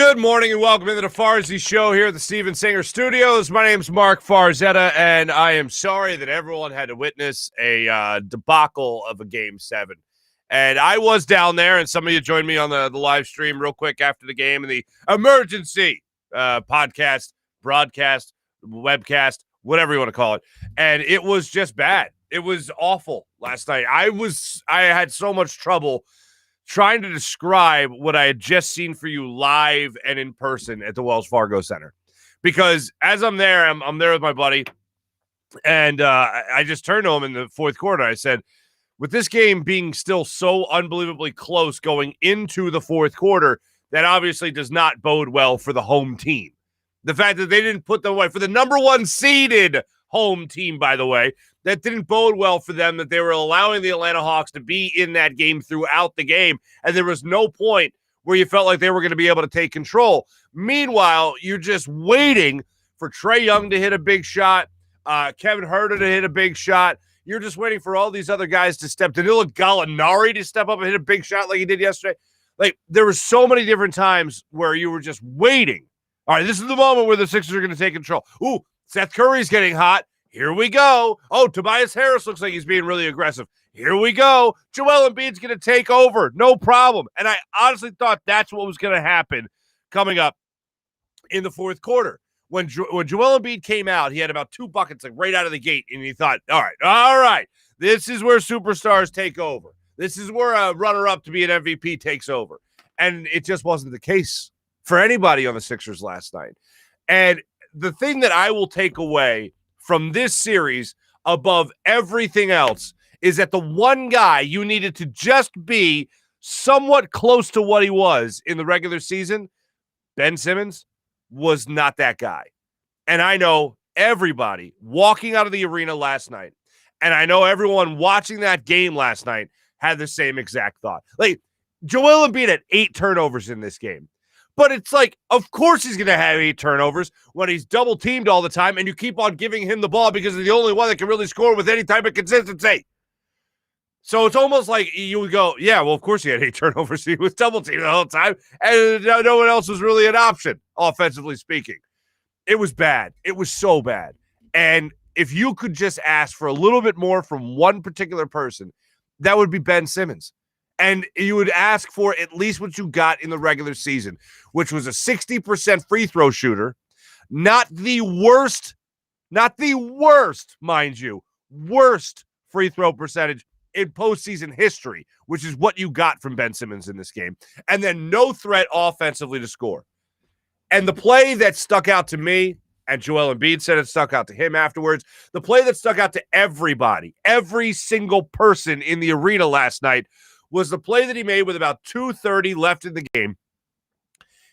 Good morning and welcome into the Farzy Show here at the Steven Singer Studios. My name's Marc Farzetta, and I am sorry that everyone had to witness a debacle of a Game 7. And I was down there, and some of you joined me on the live stream real quick after the game and the emergency podcast, broadcast, webcast, whatever you want to call it. And it was just bad. It was awful last night. I had so much trouble trying to describe what I had just seen for you live and in person at the Wells Fargo Center. Because as I'm there, I'm there with my buddy, and I just turned to him in the fourth quarter. I said, with this game being still so unbelievably close going into the fourth quarter, that obviously does not bode well for the home team. The fact that they didn't put them away for the number one seeded home team, by the way, that didn't bode well for them, that they were allowing the Atlanta Hawks to be in that game throughout the game, and there was no point where you felt like they were going to be able to take control. Meanwhile, you're just waiting for Trae Young to hit a big shot, Kevin Herter to hit a big shot. You're just waiting for all these other guys to step. Danilo Gallinari to step up and hit a big shot like he did yesterday. Like, there were so many different times where you were just waiting. All right, this is the moment where the Sixers are going to take control. Ooh, Seth Curry's getting hot. Here we go. Oh, Tobias Harris looks like he's being really aggressive. Here we go. Joel Embiid's going to take over. No problem. And I honestly thought that's what was going to happen coming up in the fourth quarter. When Joel Embiid came out, he had about 2 buckets like right out of the gate, and he thought, all right, this is where superstars take over. This is where a runner-up to be an MVP takes over. And it just wasn't the case for anybody on the Sixers last night. And the thing that I will take away from this series above everything else is that the one guy you needed to just be somewhat close to what he was in the regular season, Ben Simmons, was not that guy. And I know everybody walking out of the arena last night, and I know everyone watching that game last night had the same exact thought. Like, Joel Embiid had 8 turnovers in this game. But it's like, of course he's going to have 8 turnovers when he's double-teamed all the time, and you keep on giving him the ball because he's the only one that can really score with any type of consistency. So it's almost like you would go, yeah, well, of course he had 8 turnovers. He was double-teamed the whole time, and no one else was really an option, offensively speaking. It was bad. It was so bad. And if you could just ask for a little bit more from one particular person, that would be Ben Simmons. And you would ask for at least what you got in the regular season, which was a 60% free throw shooter. Not the worst, mind you, worst free throw percentage in postseason history, which is what you got from Ben Simmons in this game. And then no threat offensively to score. And the play that stuck out to me, and Joel Embiid said it stuck out to him afterwards, the play that stuck out to everybody, every single person in the arena last night, was the play that he made with about 2:30 left in the game.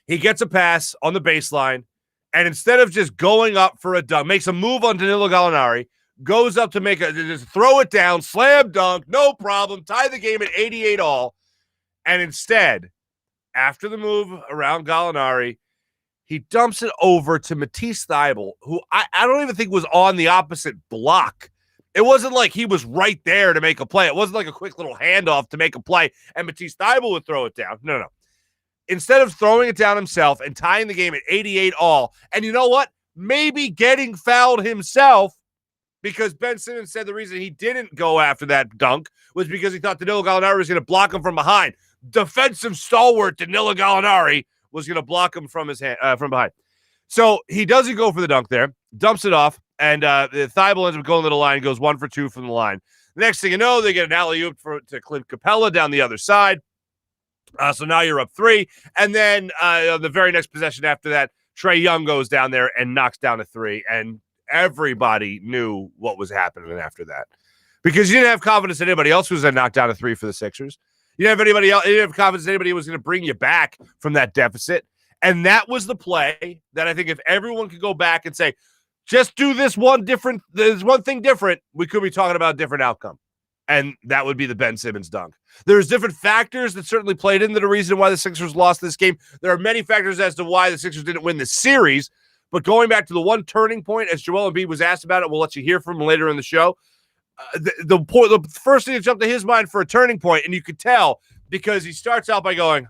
He gets a pass on the baseline, and instead of just going up for a dunk, makes a move on Danilo Gallinari, goes up to just throw it down, slam dunk, no problem, tie the game at 88 all. And instead, after the move around Gallinari, he dumps it over to Matisse Thybulle, who I don't even think was on the opposite block. It wasn't like he was right there to make a play. It wasn't like a quick little handoff to make a play and Matisse Thybulle would throw it down. No. Instead of throwing it down himself and tying the game at 88 all, and you know what? Maybe getting fouled himself, because Ben Simmons said the reason he didn't go after that dunk was because he thought Danilo Gallinari was going to block him from behind. Defensive stalwart Danilo Gallinari was going to block him from behind. So he doesn't go for the dunk there, dumps it off, and the Thybulle ends up going to the line, goes 1 for 2 from the line. The next thing you know, they get an alley-oop to Clint Capella down the other side. So now you're up 3. And then the very next possession after that, Trae Young goes down there and knocks down a 3. And everybody knew what was happening after that. Because you didn't have confidence in anybody else who was going to knock down a 3 for the Sixers. You didn't have anybody else. You didn't have confidence in anybody who was going to bring you back from that deficit. And that was the play that I think if everyone could go back and say, just do this one thing different, we could be talking about a different outcome. And that would be the Ben Simmons dunk. There's different factors that certainly played into the reason why the Sixers lost this game. There are many factors as to why the Sixers didn't win the series. But going back to the one turning point, as Joel Embiid was asked about it, we'll let you hear from him later in the show. The first thing that jumped to his mind for a turning point, and you could tell because he starts out by going,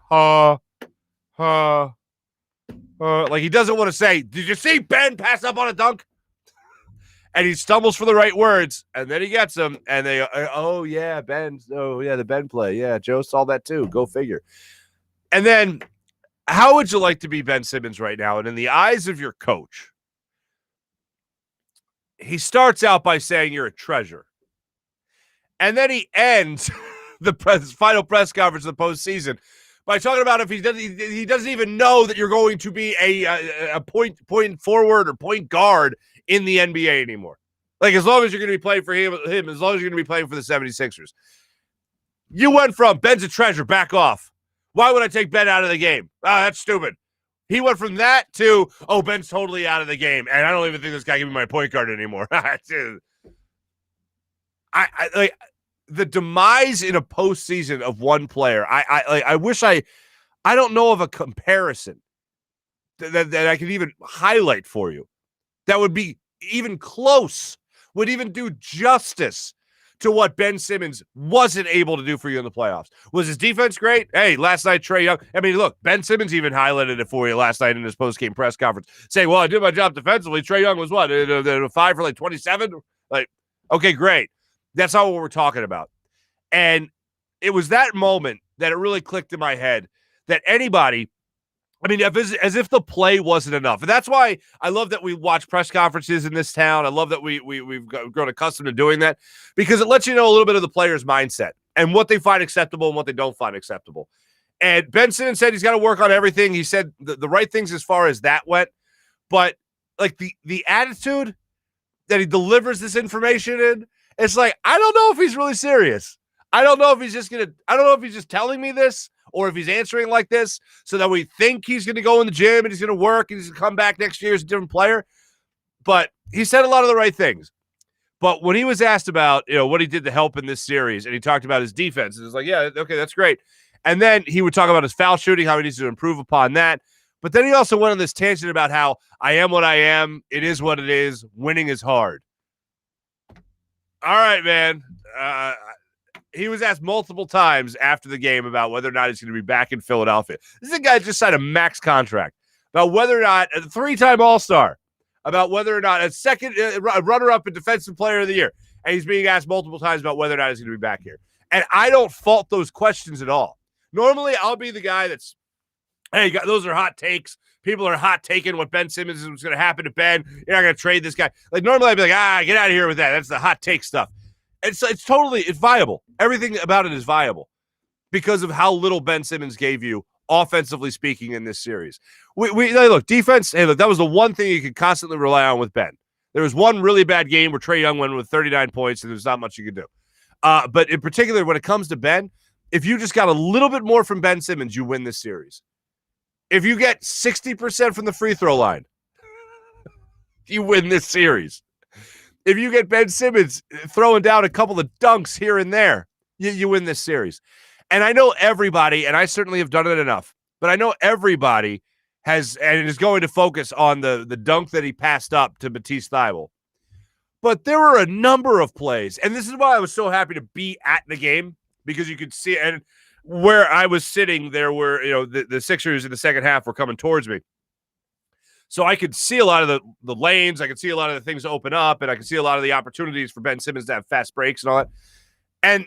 Like he doesn't want to say, did you see Ben pass up on a dunk? And he stumbles for the right words, and then he gets them, and they, oh, yeah, Ben. Oh, yeah, the Ben play. Yeah, Joe saw that too. Go figure. And then how would you like to be Ben Simmons right now? And in the eyes of your coach, he starts out by saying you're a treasure. And then he ends the final press conference of the postseason by talking about if he doesn't even know that you're going to be a point forward or point guard in the NBA anymore. Like, as long as you're going to be playing for him, as long as you're going to be playing for the 76ers. You went from Ben's a treasure, back off. Why would I take Ben out of the game? That's stupid. He went from that to, oh, Ben's totally out of the game, and I don't even think this guy can be my point guard anymore. I like the demise in a postseason of one player. I wish I don't know of a comparison that I could even highlight for you that would be even close, would even do justice to what Ben Simmons wasn't able to do for you in the playoffs. Was his defense great? Hey, last night, Trae Young. I mean, look, Ben Simmons even highlighted it for you last night in his post-game press conference, saying, well, I did my job defensively. Trae Young was what? 5 for like 27? Like, okay, great. That's not what we're talking about. And it was that moment that it really clicked in my head that anybody, I mean, as if the play wasn't enough. And that's why I love that we watch press conferences in this town. I love that we've grown accustomed to doing that, because it lets you know a little bit of the player's mindset and what they find acceptable and what they don't find acceptable. And Ben Simmons said he's got to work on everything. He said the right things as far as that went. But like the attitude that he delivers this information in, it's like, I don't know if he's really serious. I don't know if he's just telling me this, or if he's answering like this so that we think he's going to go in the gym and he's going to work and he's going to come back next year as a different player. But he said a lot of the right things. But when he was asked about, what he did to help in this series, and he talked about his defense, it was like, yeah, okay, that's great. And then he would talk about his foul shooting, how he needs to improve upon that. But then he also went on this tangent about how I am what I am. It is what it is. Winning is hard. All right, man. He was asked multiple times after the game about whether or not he's going to be back in Philadelphia. This is a guy just signed a max contract, about whether or not a 3-time All-Star, about whether or not a second runner-up in Defensive Player of the Year. And he's being asked multiple times about whether or not he's going to be back here. And I don't fault those questions at all. Normally, I'll be the guy that's, hey, those are hot takes. People are hot taking what Ben Simmons is going to happen to Ben. You're not going to trade this guy. Like, normally I'd be like, get out of here with that. That's the hot take stuff. It's viable. Everything about it is viable because of how little Ben Simmons gave you, offensively speaking, in this series. Look, defense. Hey, look, that was the one thing you could constantly rely on with Ben. There was one really bad game where Trae Young went with 39 points, and there's not much you could do. But in particular, when it comes to Ben, if you just got a little bit more from Ben Simmons, you win this series. If you get 60% from the free throw line, you win this series. If you get Ben Simmons throwing down a couple of dunks here and there, you win this series. And I know everybody, and I certainly have done it enough, but I know everybody has and is going to focus on the dunk that he passed up to Matisse Thybulle. But there were a number of plays, and this is why I was so happy to be at the game, because you could see, and where I was sitting, there were, the Sixers in the second half were coming towards me. So I could see a lot of the lanes. I could see a lot of the things open up, and I could see a lot of the opportunities for Ben Simmons to have fast breaks and all that. And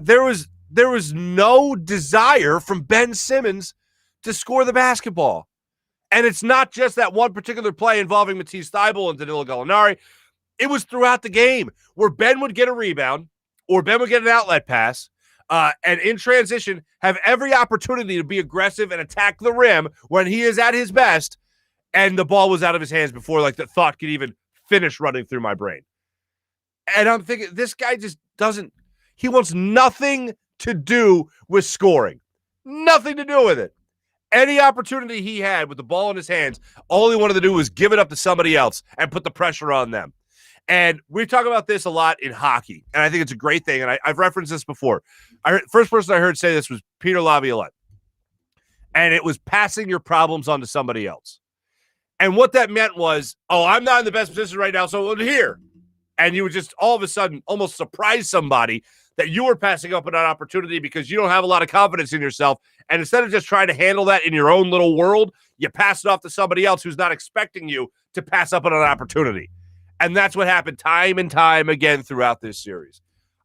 there was no desire from Ben Simmons to score the basketball. And it's not just that one particular play involving Matisse Thybulle and Danilo Gallinari. It was throughout the game where Ben would get a rebound or Ben would get an outlet pass, and in transition have every opportunity to be aggressive and attack the rim when he is at his best. And the ball was out of his hands before the thought could even finish running through my brain. And I'm thinking, this guy just he wants nothing to do with scoring. Nothing to do with it. Any opportunity he had with the ball in his hands, all he wanted to do was give it up to somebody else and put the pressure on them. And we talk about this a lot in hockey, and I think it's a great thing. And I've referenced this before. First person I heard say this was Peter Laviolette. And it was passing your problems on to somebody else. And what that meant was, I'm not in the best position right now, so here. And you would just all of a sudden almost surprise somebody that you were passing up on an opportunity because you don't have a lot of confidence in yourself. And instead of just trying to handle that in your own little world, you pass it off to somebody else who's not expecting you to pass up on an opportunity. And that's what happened time and time again throughout this series.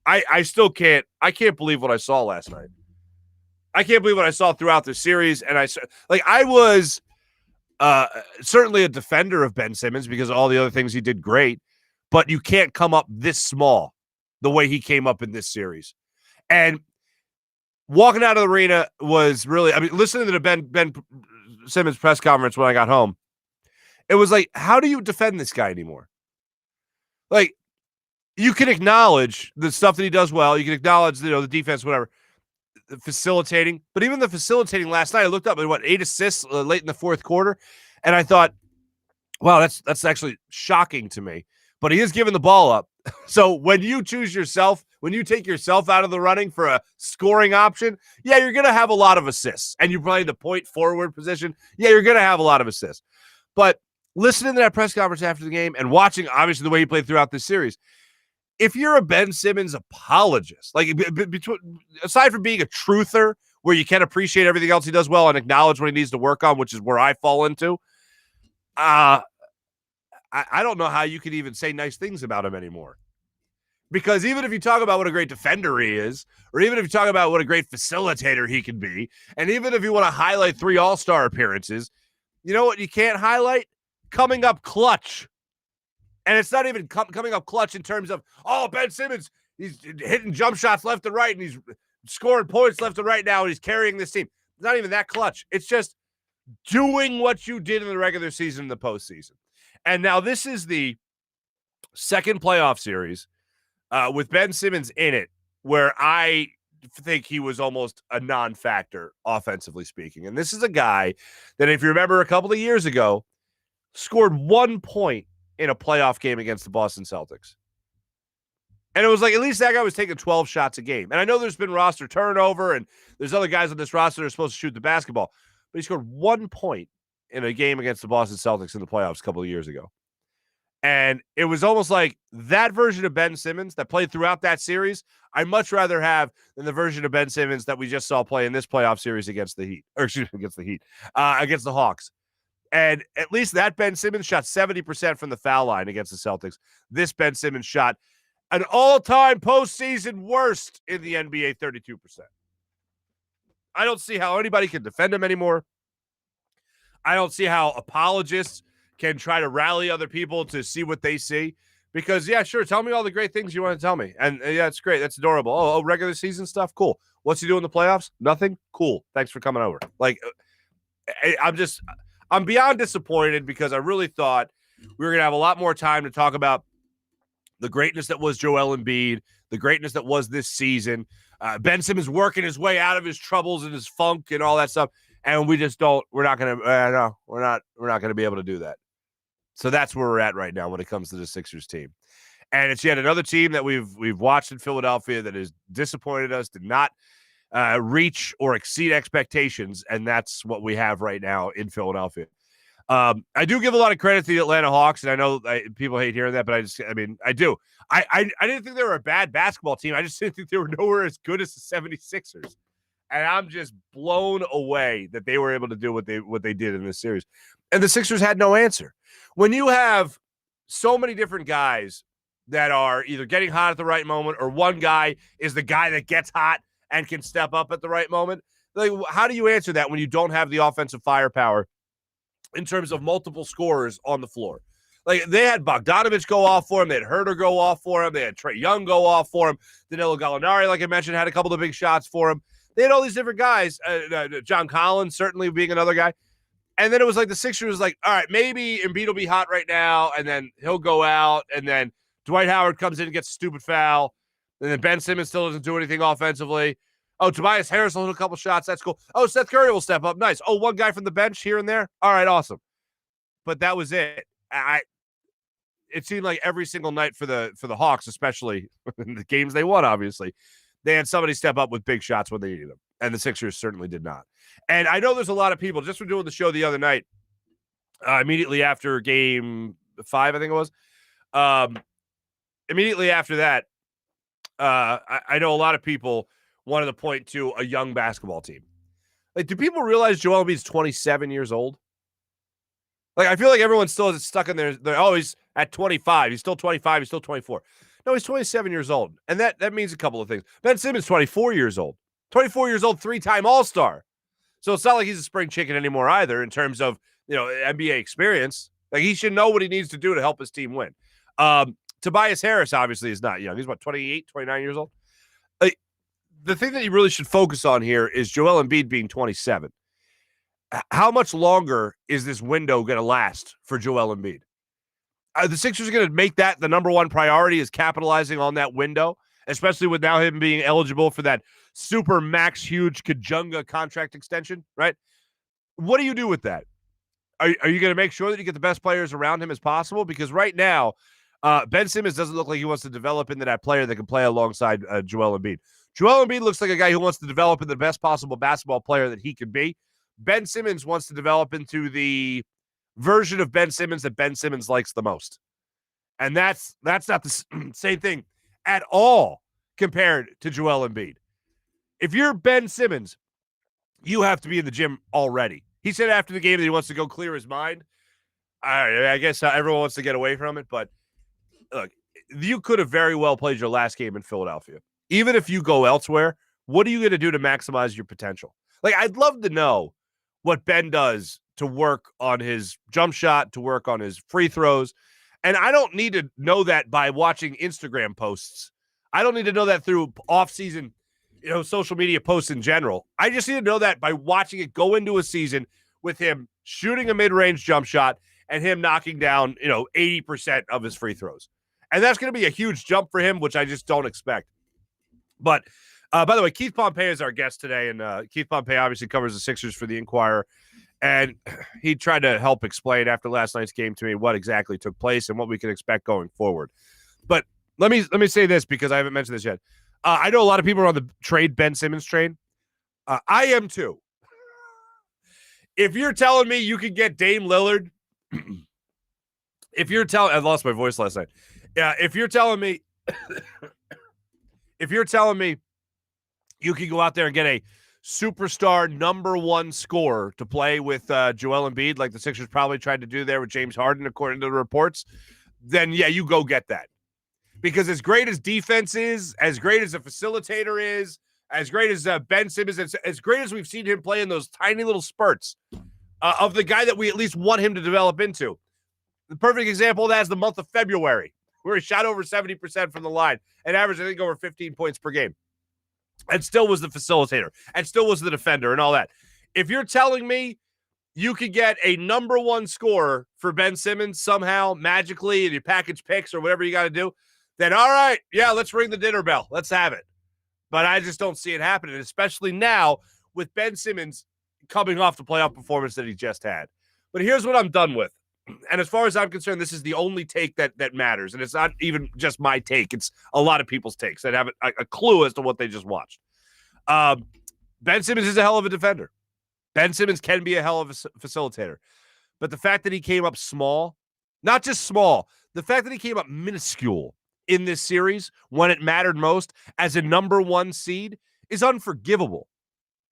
I can't believe what I saw last night. I can't believe what I saw throughout the series. And I was certainly a defender of Ben Simmons because of all the other things he did great, but you can't come up this small the way he came up in this series. And walking out of the arena was really, listening to the Ben Simmons press conference when I got home, it was like, how do you defend this guy anymore? Like, you can acknowledge the stuff that he does well. You can acknowledge, the defense, whatever, the facilitating. But even the facilitating last night, I looked up at 8 assists late in the fourth quarter, and I thought, wow, that's actually shocking to me. But he is giving the ball up. So when you choose yourself, when you take yourself out of the running for a scoring option, yeah, you're going to have a lot of assists. And you're playing the point forward position, yeah, you're going to have a lot of assists. But listening to that press conference after the game and watching, obviously, the way he played throughout this series, if you're a Ben Simmons apologist, like aside from being a truther where you can appreciate everything else he does well and acknowledge what he needs to work on, which is where I fall into, I don't know how you could even say nice things about him anymore. Because even if you talk about what a great defender he is, or even if you talk about what a great facilitator he can be, and even if you want to highlight 3 all-star appearances, you know what you can't highlight? Coming up clutch. And it's not even coming up clutch in terms of, Ben Simmons, he's hitting jump shots left and right, and he's scoring points left and right now, and he's carrying this team. It's not even that clutch. It's just doing what you did in the regular season in the postseason. And now this is the second playoff series with Ben Simmons in it, where I think he was almost a non-factor, offensively speaking. And this is a guy that, if you remember a couple of years ago, scored 1 point in a playoff game against the Boston Celtics. And it was like, at least that guy was taking 12 shots a game. And I know there's been roster turnover, and there's other guys on this roster that are supposed to shoot the basketball, but he scored 1 point in a game against the Boston Celtics in the playoffs a couple of years ago. And it was almost like that version of Ben Simmons that played throughout that series, I'd much rather have than the version of Ben Simmons that we just saw play in this playoff series against the Hawks. And at least that Ben Simmons shot 70% from the foul line against the Celtics. This Ben Simmons shot an all-time postseason worst in the NBA, 32%. I don't see how anybody can defend him anymore. I don't see how apologists can try to rally other people to see what they see. Because, yeah, sure, tell me all the great things you want to tell me. And, yeah, it's great. That's adorable. Oh, regular season stuff? Cool. What's he doing in the playoffs? Nothing? Cool. Thanks for coming over. Like, I'm beyond disappointed because I really thought we were going to have a lot more time to talk about the greatness that was Joel Embiid, the greatness that was this season, Ben Simmons working his way out of his troubles and his funk and all that stuff. And we just don't, we're not going to be able to do that. So that's where we're at right now when it comes to the Sixers team. And it's yet another team that we've watched in Philadelphia that has disappointed us, did not reach or exceed expectations, and that's what we have right now in Philadelphia. I do give a lot of credit to the Atlanta Hawks, and I know people hate hearing that, but I do. I didn't think they were a bad basketball team. I just didn't think they were nowhere as good as the 76ers. And I'm just blown away that they were able to do what they did in this series. And the Sixers had no answer. When you have so many different guys that are either getting hot at the right moment, or one guy is the guy that gets hot and can step up at the right moment, like, how do you answer that when you don't have the offensive firepower in terms of multiple scorers on the floor? Like, they had Bogdanovich go off for him. They had Herter go off for him. They had Trae Young go off for him. Danilo Gallinari, like I mentioned, had a couple of big shots for him. They had all these different guys. John Collins certainly being another guy. And then it was like the Sixers was like, all right, maybe Embiid will be hot right now, and then he'll go out, and then Dwight Howard comes in and gets a stupid foul, and then Ben Simmons still doesn't do anything offensively. Oh, Tobias Harris will hit a couple shots. That's cool. Oh, Seth Curry will step up. Nice. Oh, one guy from the bench here and there. All right, awesome. But that was it. It seemed like every single night for the Hawks, especially in the games they won, obviously, they had somebody step up with big shots when they needed them. And the Sixers certainly did not. And I know there's a lot of people, just from doing the show the other night, immediately after game 5, I think it was. Immediately after that, I know a lot of people wanted to point to a young basketball team. Like, do people realize Joel Embiid's 27 years old? Like, I feel like everyone's still stuck in there. Oh, he's at 25. He's still 25. He's still 24. No, he's 27 years old. And that means a couple of things. Ben Simmons, 24 years old. 24 years old, three-time All-Star. So it's not like he's a spring chicken anymore either in terms of, NBA experience. Like, he should know what he needs to do to help his team win. Tobias Harris, obviously, is not young. He's, 28, 29 years old? Like, the thing that you really should focus on here is Joel Embiid being 27. How much longer is this window going to last for Joel Embiid? The Sixers are going to make that the number one priority, is capitalizing on that window, especially with now him being eligible for that super max huge Kajunga contract extension, right? What do you do with that? Are you going to make sure that you get the best players around him as possible? Because right now, Ben Simmons doesn't look like he wants to develop into that player that can play alongside Joel Embiid. Joel Embiid looks like a guy who wants to develop into the best possible basketball player that he can be. Ben Simmons wants to develop into the version of Ben Simmons that Ben Simmons likes the most. And that's not the same thing at all compared to Joel Embiid. If you're Ben Simmons, you have to be in the gym already. He said after the game that he wants to go clear his mind. I guess everyone wants to get away from it, but look, you could have very well played your last game in Philadelphia. Even if you go elsewhere, what are you going to do to maximize your potential? Like, I'd love to know what Ben does to work on his jump shot, to work on his free throws. And I don't need to know that by watching Instagram posts. I don't need to know that through off-season, social media posts in general. I just need to know that by watching it go into a season with him shooting a mid-range jump shot and him knocking down, 80% of his free throws. And that's going to be a huge jump for him, which I just don't expect. But by the way, Keith Pompey is our guest today, and Keith Pompey obviously covers the Sixers for the Inquirer, and he tried to help explain after last night's game to me what exactly took place and what we can expect going forward. But let me say this, because I haven't mentioned this yet. I know a lot of people are on the trade Ben Simmons train. I am too. If you're telling me you can get Dame Lillard, I lost my voice last night. Yeah, if you're telling me you can go out there and get a superstar number one scorer to play with Joel Embiid, like the Sixers probably tried to do there with James Harden, according to the reports, then yeah, you go get that. Because as great as defense is, as great as a facilitator is, as great as Ben Simmons, as great as we've seen him play in those tiny little spurts of the guy that we at least want him to develop into. The perfect example of that is the month of February, where he shot over 70% from the line and averaged, I think, over 15 points per game. And still was the facilitator, and still was the defender, and all that. If you're telling me you could get a number one scorer for Ben Simmons somehow, magically, and you package picks or whatever you got to do, then all right, yeah, let's ring the dinner bell. Let's have it. But I just don't see it happening, especially now with Ben Simmons coming off the playoff performance that he just had. But here's what I'm done with. And as far as I'm concerned, this is the only take that matters. And it's not even just my take. It's a lot of people's takes that have a clue as to what they just watched. Ben Simmons is a hell of a defender. Ben Simmons can be a hell of a facilitator. But the fact that he came up small, not just small, the fact that he came up minuscule in this series when it mattered most as a number one seed is unforgivable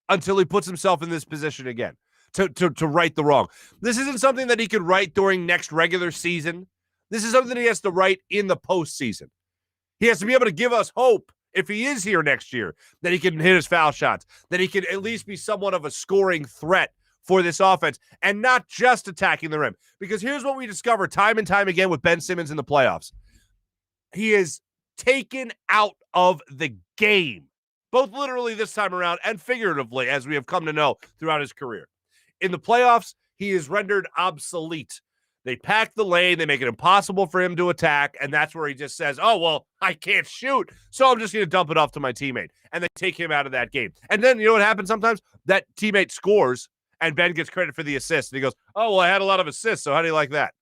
until he puts himself in this position again. To right the wrong. This isn't something that he could write during next regular season. This is something he has to write in the postseason. He has to be able to give us hope, if he is here next year, that he can hit his foul shots, that he can at least be somewhat of a scoring threat for this offense, and not just attacking the rim. Because here's what we discover time and time again with Ben Simmons in the playoffs. He is taken out of the game, both literally this time around and figuratively, as we have come to know throughout his career. In the playoffs, he is rendered obsolete. They pack the lane. They make it impossible for him to attack. And that's where he just says, oh, well, I can't shoot, so I'm just going to dump it off to my teammate. And they take him out of that game. And then you know what happens sometimes? That teammate scores, and Ben gets credit for the assist. And he goes, oh, well, I had a lot of assists, so how do you like that?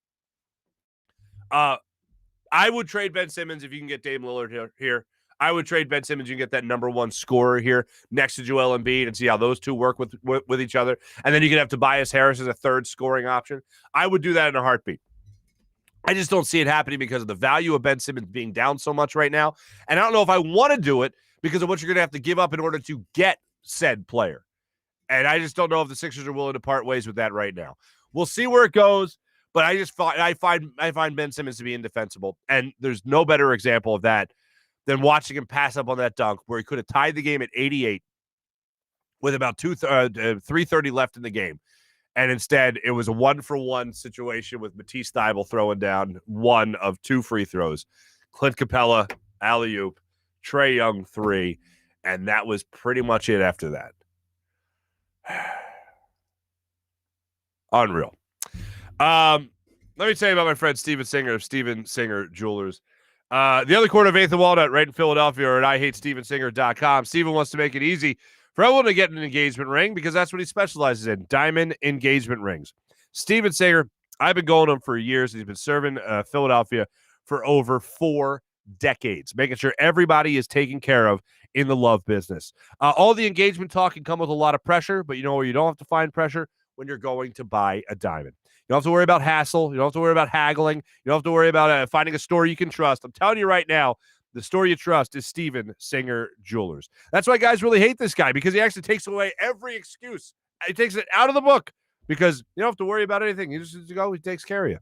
I would trade Ben Simmons if you can get Dame Lillard here. I would trade Ben Simmons. You can get that number one scorer here next to Joel Embiid and see how those two work with each other. And then you could have Tobias Harris as a third scoring option. I would do that in a heartbeat. I just don't see it happening because of the value of Ben Simmons being down so much right now. And I don't know if I want to do it because of what you're going to have to give up in order to get said player. And I just don't know if the Sixers are willing to part ways with that right now. We'll see where it goes. But I find Ben Simmons to be indefensible, and there's no better example of that than watching him pass up on that dunk where he could have tied the game at 88 with about 3:30 left in the game. And instead, it was a 1-for-1 situation with Matisse Thybulle throwing down one of 2 free throws. Clint Capella, alley-oop, Trae Young, 3, and that was pretty much it after that. Unreal. Let me tell you about my friend Steven Singer of Steven Singer Jewelers. The other corner of 8th and Walnut, right in Philadelphia, or at IHateStevenSinger.com. Steven wants to make it easy for everyone to get an engagement ring because that's what he specializes in, diamond engagement rings. Steven Singer, I've been going to him for years. He's been serving Philadelphia for over 4 decades, making sure everybody is taken care of in the love business. All the engagement talk can come with a lot of pressure, but you know where you don't have to find pressure? When you're going to buy a diamond. You don't have to worry about hassle. You don't have to worry about haggling. You don't have to worry about finding a store you can trust. I'm telling you right now, the store you trust is Steven Singer Jewelers. That's why guys really hate this guy, because he actually takes away every excuse. He takes it out of the book because you don't have to worry about anything. You just go, he takes care of you.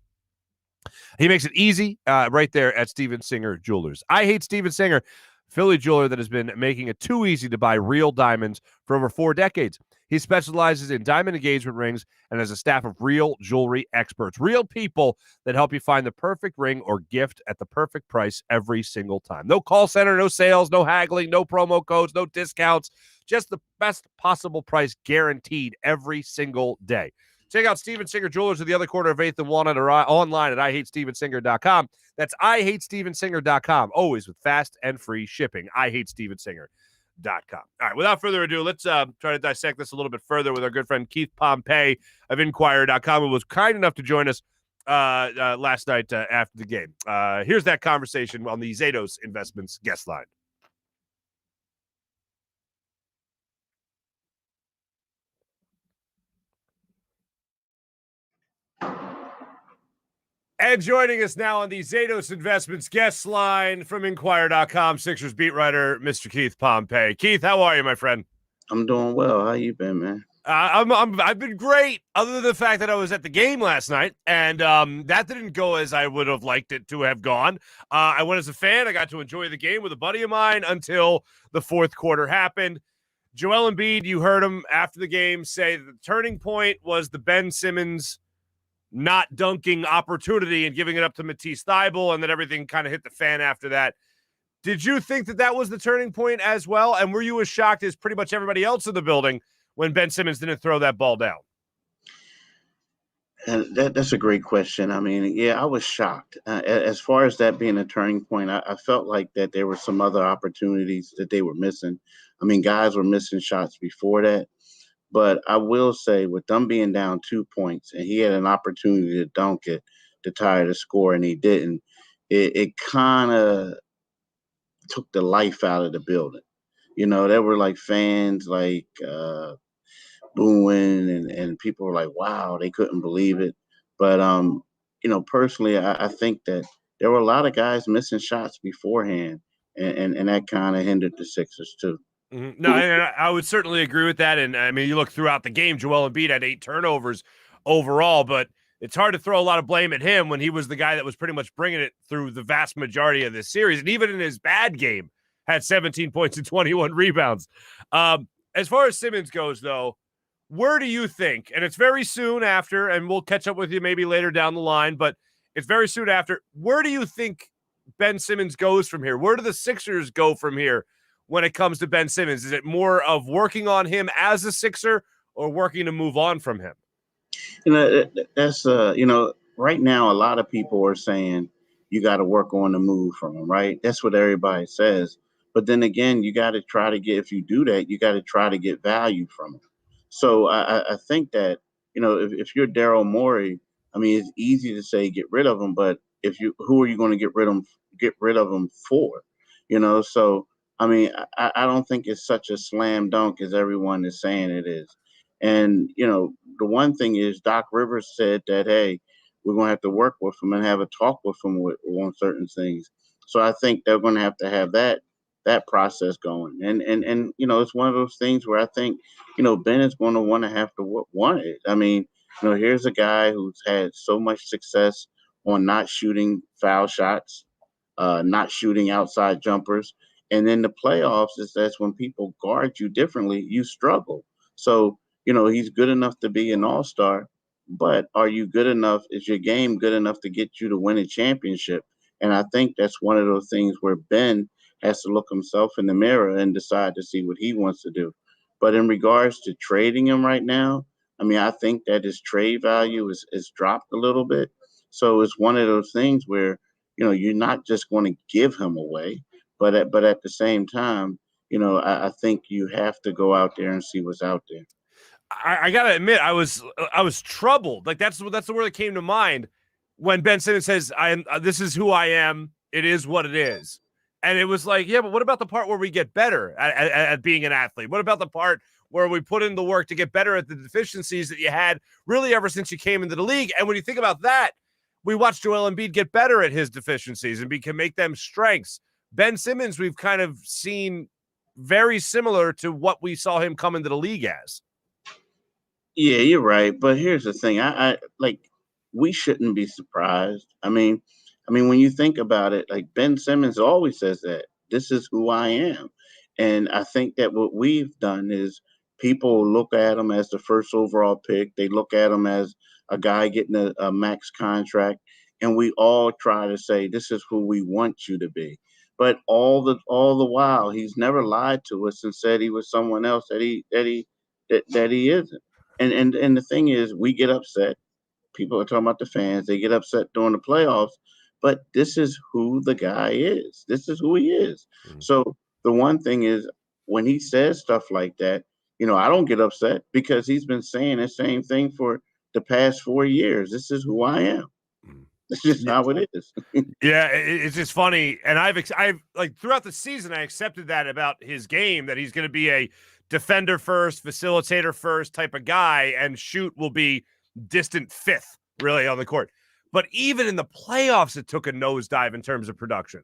He makes it easy right there at Steven Singer Jewelers. I hate Steven Singer, Philly jeweler that has been making it too easy to buy real diamonds for over 4 decades. He specializes in diamond engagement rings and has a staff of real jewelry experts, real people that help you find the perfect ring or gift at the perfect price every single time. No call center, no sales, no haggling, no promo codes, no discounts, just the best possible price guaranteed every single day. Check out Steven Singer Jewelers at the other corner of 8th and Walnut or online at IHateStevenSinger.com. That's IHateStevenSinger.com, always with fast and free shipping. IHateStevenSinger.com. All right, without further ado, let's try to dissect this a little bit further with our good friend Keith Pompey of Inquirer.com, who was kind enough to join us last night after the game. Here's that conversation on the Zatos Investments guest line. And joining us now on the Zatos Investments guest line from Inquirer.com, Sixers beat writer, Mr. Keith Pompey. Keith, how are you, my friend? I'm doing well. How you been, man? I've been great, other than the fact that I was at the game last night, and that didn't go as I would have liked it to have gone. I went as a fan. I got to enjoy the game with a buddy of mine until the fourth quarter happened. Joel Embiid, you heard him after the game say the turning point was the Ben Simmons not dunking opportunity and giving it up to Matisse Thybulle, and then everything kind of hit the fan after that. Did you think that that was the turning point as well? And were you as shocked as pretty much everybody else in the building when Ben Simmons didn't throw that ball down? And that's a great question. I mean, yeah, I was shocked. As far as that being a turning point, I felt like that there were some other opportunities that they were missing. I mean, guys were missing shots before that. But I will say, with them being down 2 points, and he had an opportunity to dunk it to tie the score, and he didn't, it kind of took the life out of the building. You know, there were like fans like booing, and people were like, wow, they couldn't believe it. But, you know, personally, I think that there were a lot of guys missing shots beforehand, and that kind of hindered the Sixers too. Mm-hmm. No, I would certainly agree with that. And I mean, you look throughout the game, Joel Embiid had 8 turnovers overall, but it's hard to throw a lot of blame at him when he was the guy that was pretty much bringing it through the vast majority of this series. And even in his bad game, had 17 points and 21 rebounds. As far as Simmons goes, though, where do you think, and it's very soon after, and we'll catch up with you maybe later down the line, but it's very soon after, where do you think Ben Simmons goes from here? Where do the Sixers go from here when it comes to Ben Simmons? Is it more of working on him as a Sixer or working to move on from him? You know, that's you know, right now a lot of people are saying you got to work on the move from him, right? That's what everybody says. But then again, you got to try to get, if you do that, you got to try to get value from him. So I think that, you know, if you're Daryl Morey, I mean, it's easy to say get rid of him, but who are you going to get rid of him for? You know, so I mean, I don't think it's such a slam dunk as everyone is saying it is. And, you know, the one thing is Doc Rivers said that, hey, we're going to have to work with him and have a talk with him on certain things. So I think they're going to have that process going. And you know, it's one of those things where I think, you know, Ben is going to have to want it. I mean, Here's a guy who's had so much success on not shooting foul shots, not shooting outside jumpers. And then the playoffs that's when people guard you differently, you struggle. So, he's good enough to be an all-star, but are you good enough? Is your game good enough to get you to win a championship? And I think that's one of those things where Ben has to look himself in the mirror and decide to see what he wants to do. But in regards to trading him right now, I mean, I think that his trade value is dropped a little bit. So it's one of those things where you're not just going to give him away, but at the same time, I think you have to go out there and see what's out there. I gotta admit, I was troubled. Like that's the word that came to mind when Ben Simmons says, "I am. This is who I am. It is what it is." And it was like, yeah, but what about the part where we get better at being an athlete? What about the part where we put in the work to get better at the deficiencies that you had really ever since you came into the league? And when you think about that, we watched Joel Embiid get better at his deficiencies and can make them strengths. Ben Simmons, we've kind of seen very similar to what we saw him come into the league as. Yeah, you're right. But here's the thing. I like we shouldn't be surprised. I mean, when you think about it, like Ben Simmons always says that this is who I am. And I think that what we've done is people look at him as the first overall pick. They look at him as a guy getting a max contract. And we all try to say, this is who we want you to be. But all the while, he's never lied to us and said he was someone else that he isn't. And the thing is, we get upset. People are talking about the fans. They get upset during the playoffs, but this is who the guy is. This is who he is. Mm. So the one thing is, when he says stuff like that, I don't get upset because he's been saying the same thing for the past 4 years. This is who I am. Mm. It's just how it is. Yeah, it's just funny, and I've like throughout the season, I accepted that about his game, that he's going to be a defender first, facilitator first type of guy, and shoot will be distant fifth, really, on the court. But even in the playoffs, it took a nosedive in terms of production.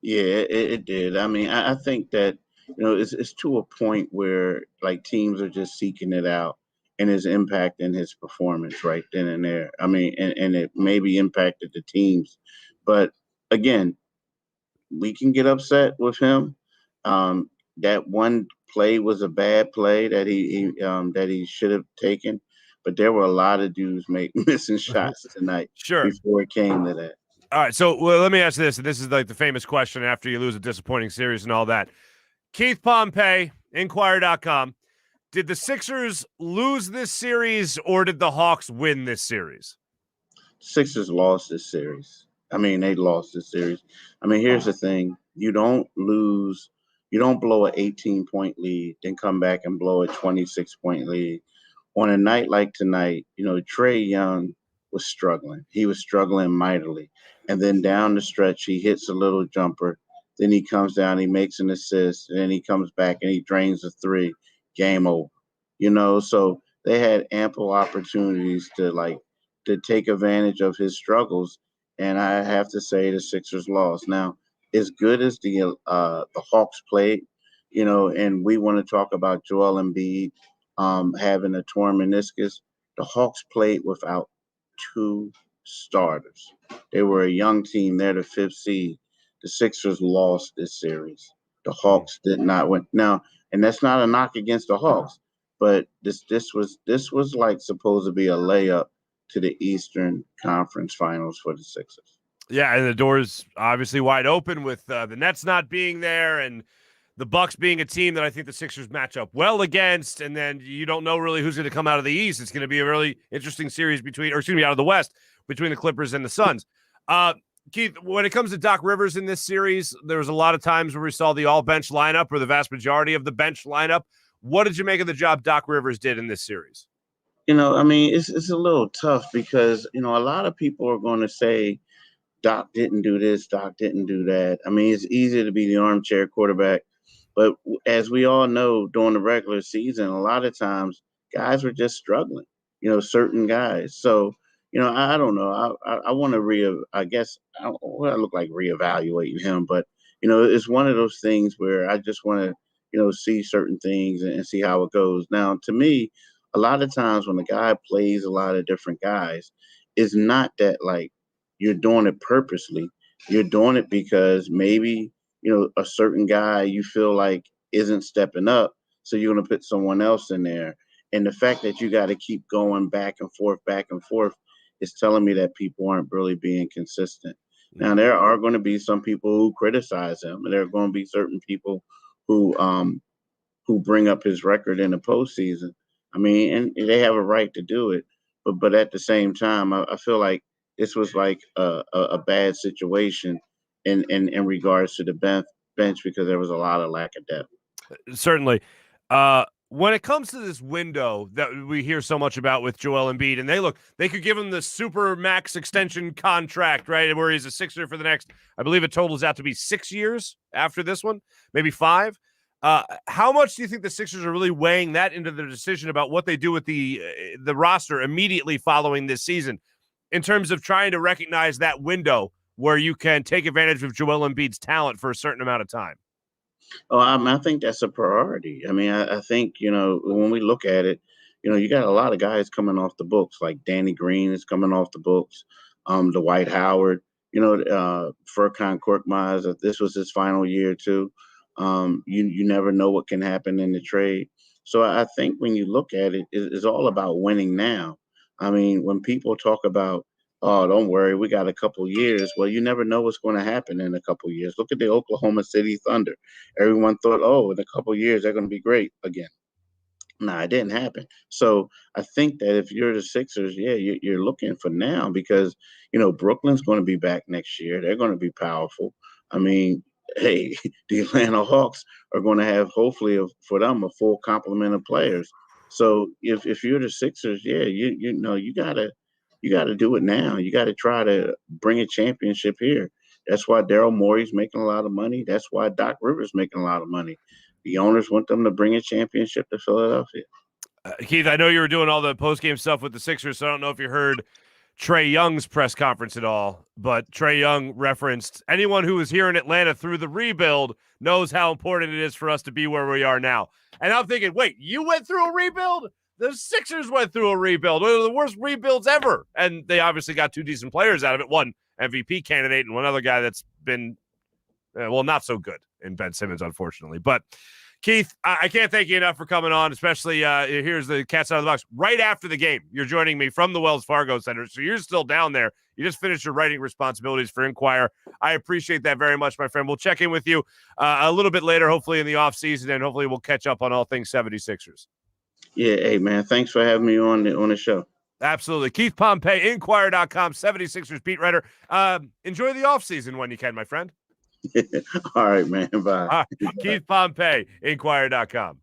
Yeah, it did. I mean, I think that it's to a point where like teams are just seeking it out, and it's impacting his performance right then and there. I mean, and it maybe impacted the teams, but again, we can get upset with him. That one play was a bad play that he should have taken, but there were a lot of dudes missing shots tonight Sure. before it came to that. All right, so let me ask this, and this is like the famous question after you lose a disappointing series and all that. Keith Pompey, Inquirer.com. Did the Sixers lose this series, or did the Hawks win this series? Sixers lost this series. I mean, they lost this series. I mean, here's the thing. You don't blow an 18-point lead, then come back and blow a 26-point lead. On a night like tonight, Trae Young was struggling. He was struggling mightily. And then down the stretch, he hits a little jumper. Then he comes down, he makes an assist, and then he comes back and he drains a three. Game over. So they had ample opportunities to take advantage of his struggles. And I have to say the Sixers lost. Now, as good as the Hawks played, and we want to talk about Joel Embiid having a torn meniscus, the Hawks played without two starters. They were a young team. They're the fifth seed. The Sixers lost this series. The Hawks did not win. Now, and that's not a knock against the Hawks, but this was like supposed to be a layup to the Eastern Conference Finals for the Sixers. Yeah, and the door's obviously wide open with the Nets not being there and the Bucks being a team that I think the Sixers match up well against, and then you don't know really who's going to come out of the East. It's going to be a really interesting series out of the West between the Clippers and the Suns. Keith, when it comes to Doc Rivers in this series, there was a lot of times where we saw the all-bench lineup or the vast majority of the bench lineup. What did you make of the job Doc Rivers did in this series? I mean, it's a little tough because, a lot of people are going to say Doc didn't do this, Doc didn't do that. I mean, it's easy to be the armchair quarterback. But as we all know, during the regular season, a lot of times guys were just struggling, certain guys. So, I don't know. I want to I guess I look like reevaluating him, but it's one of those things where I just want to see certain things and see how it goes. Now, to me, a lot of times when a guy plays a lot of different guys, it's not that like you're doing it purposely. You're doing it because maybe, a certain guy you feel like isn't stepping up. So you're going to put someone else in there. And the fact that you got to keep going back and forth is telling me that people aren't really being consistent. Now, there are going to be some people who criticize him, and there are going to be certain people who bring up his record in the postseason. I mean, and they have a right to do it, but at the same time, I feel like this was like a bad situation in regards to the bench because there was a lot of lack of depth. Certainly. When it comes to this window that we hear so much about with Joel Embiid, and they could give him the super max extension contract, right, where he's a Sixer for the next, I believe it totals out to be 6 years after this one, maybe 5. How much do you think the Sixers are really weighing that into their decision about what they do with the roster immediately following this season in terms of trying to recognize that window where you can take advantage of Joel Embiid's talent for a certain amount of time? Oh, I think that's a priority. I mean, I think, when we look at it, you got a lot of guys coming off the books, like Danny Green is coming off the books, Dwight Howard, Furkan Korkmaz, if this was his final year too. You never know what can happen in the trade. So I think when you look at it, it's all about winning now. I mean, when people talk about, oh, don't worry, we got a couple years. Well, you never know what's going to happen in a couple years. Look at the Oklahoma City Thunder. Everyone thought, oh, in a couple years, they're going to be great again. No, it didn't happen. So I think that if you're the Sixers, yeah, you're looking for now because, Brooklyn's going to be back next year. They're going to be powerful. I mean, hey, the Atlanta Hawks are going to have, hopefully, for them, a full complement of players. So if you're the Sixers, yeah, you gotta do it now. You got to try to bring a championship here. That's why Daryl Morey's making a lot of money. That's why Doc Rivers making a lot of money. The owners want them to bring a championship to Philadelphia. Keith, I know you were doing all the post-game stuff with the Sixers, so I don't know if you heard Trae Young's press conference at all, but Trae Young referenced anyone who was here in Atlanta through the rebuild knows how important it is for us to be where we are now. And I'm thinking, wait, you went through a rebuild? The Sixers went through a rebuild. One of the worst rebuilds ever. And they obviously got 2 decent players out of it. One MVP candidate and one other guy that's been, not so good in Ben Simmons, unfortunately. But Keith, I can't thank you enough for coming on, especially here's the cat's out of the box. Right after the game, you're joining me from the Wells Fargo Center, so you're still down there. You just finished your writing responsibilities for Inquirer. I appreciate that very much, my friend. We'll check in with you a little bit later, hopefully in the offseason, and hopefully we'll catch up on all things 76ers. Yeah, hey, man, thanks for having me on the show. Absolutely. Keith Pompey, Inquirer.com, 76ers beat writer. Enjoy the offseason when you can, my friend. All right, man. Bye. Keith Pompey, Inquirer.com.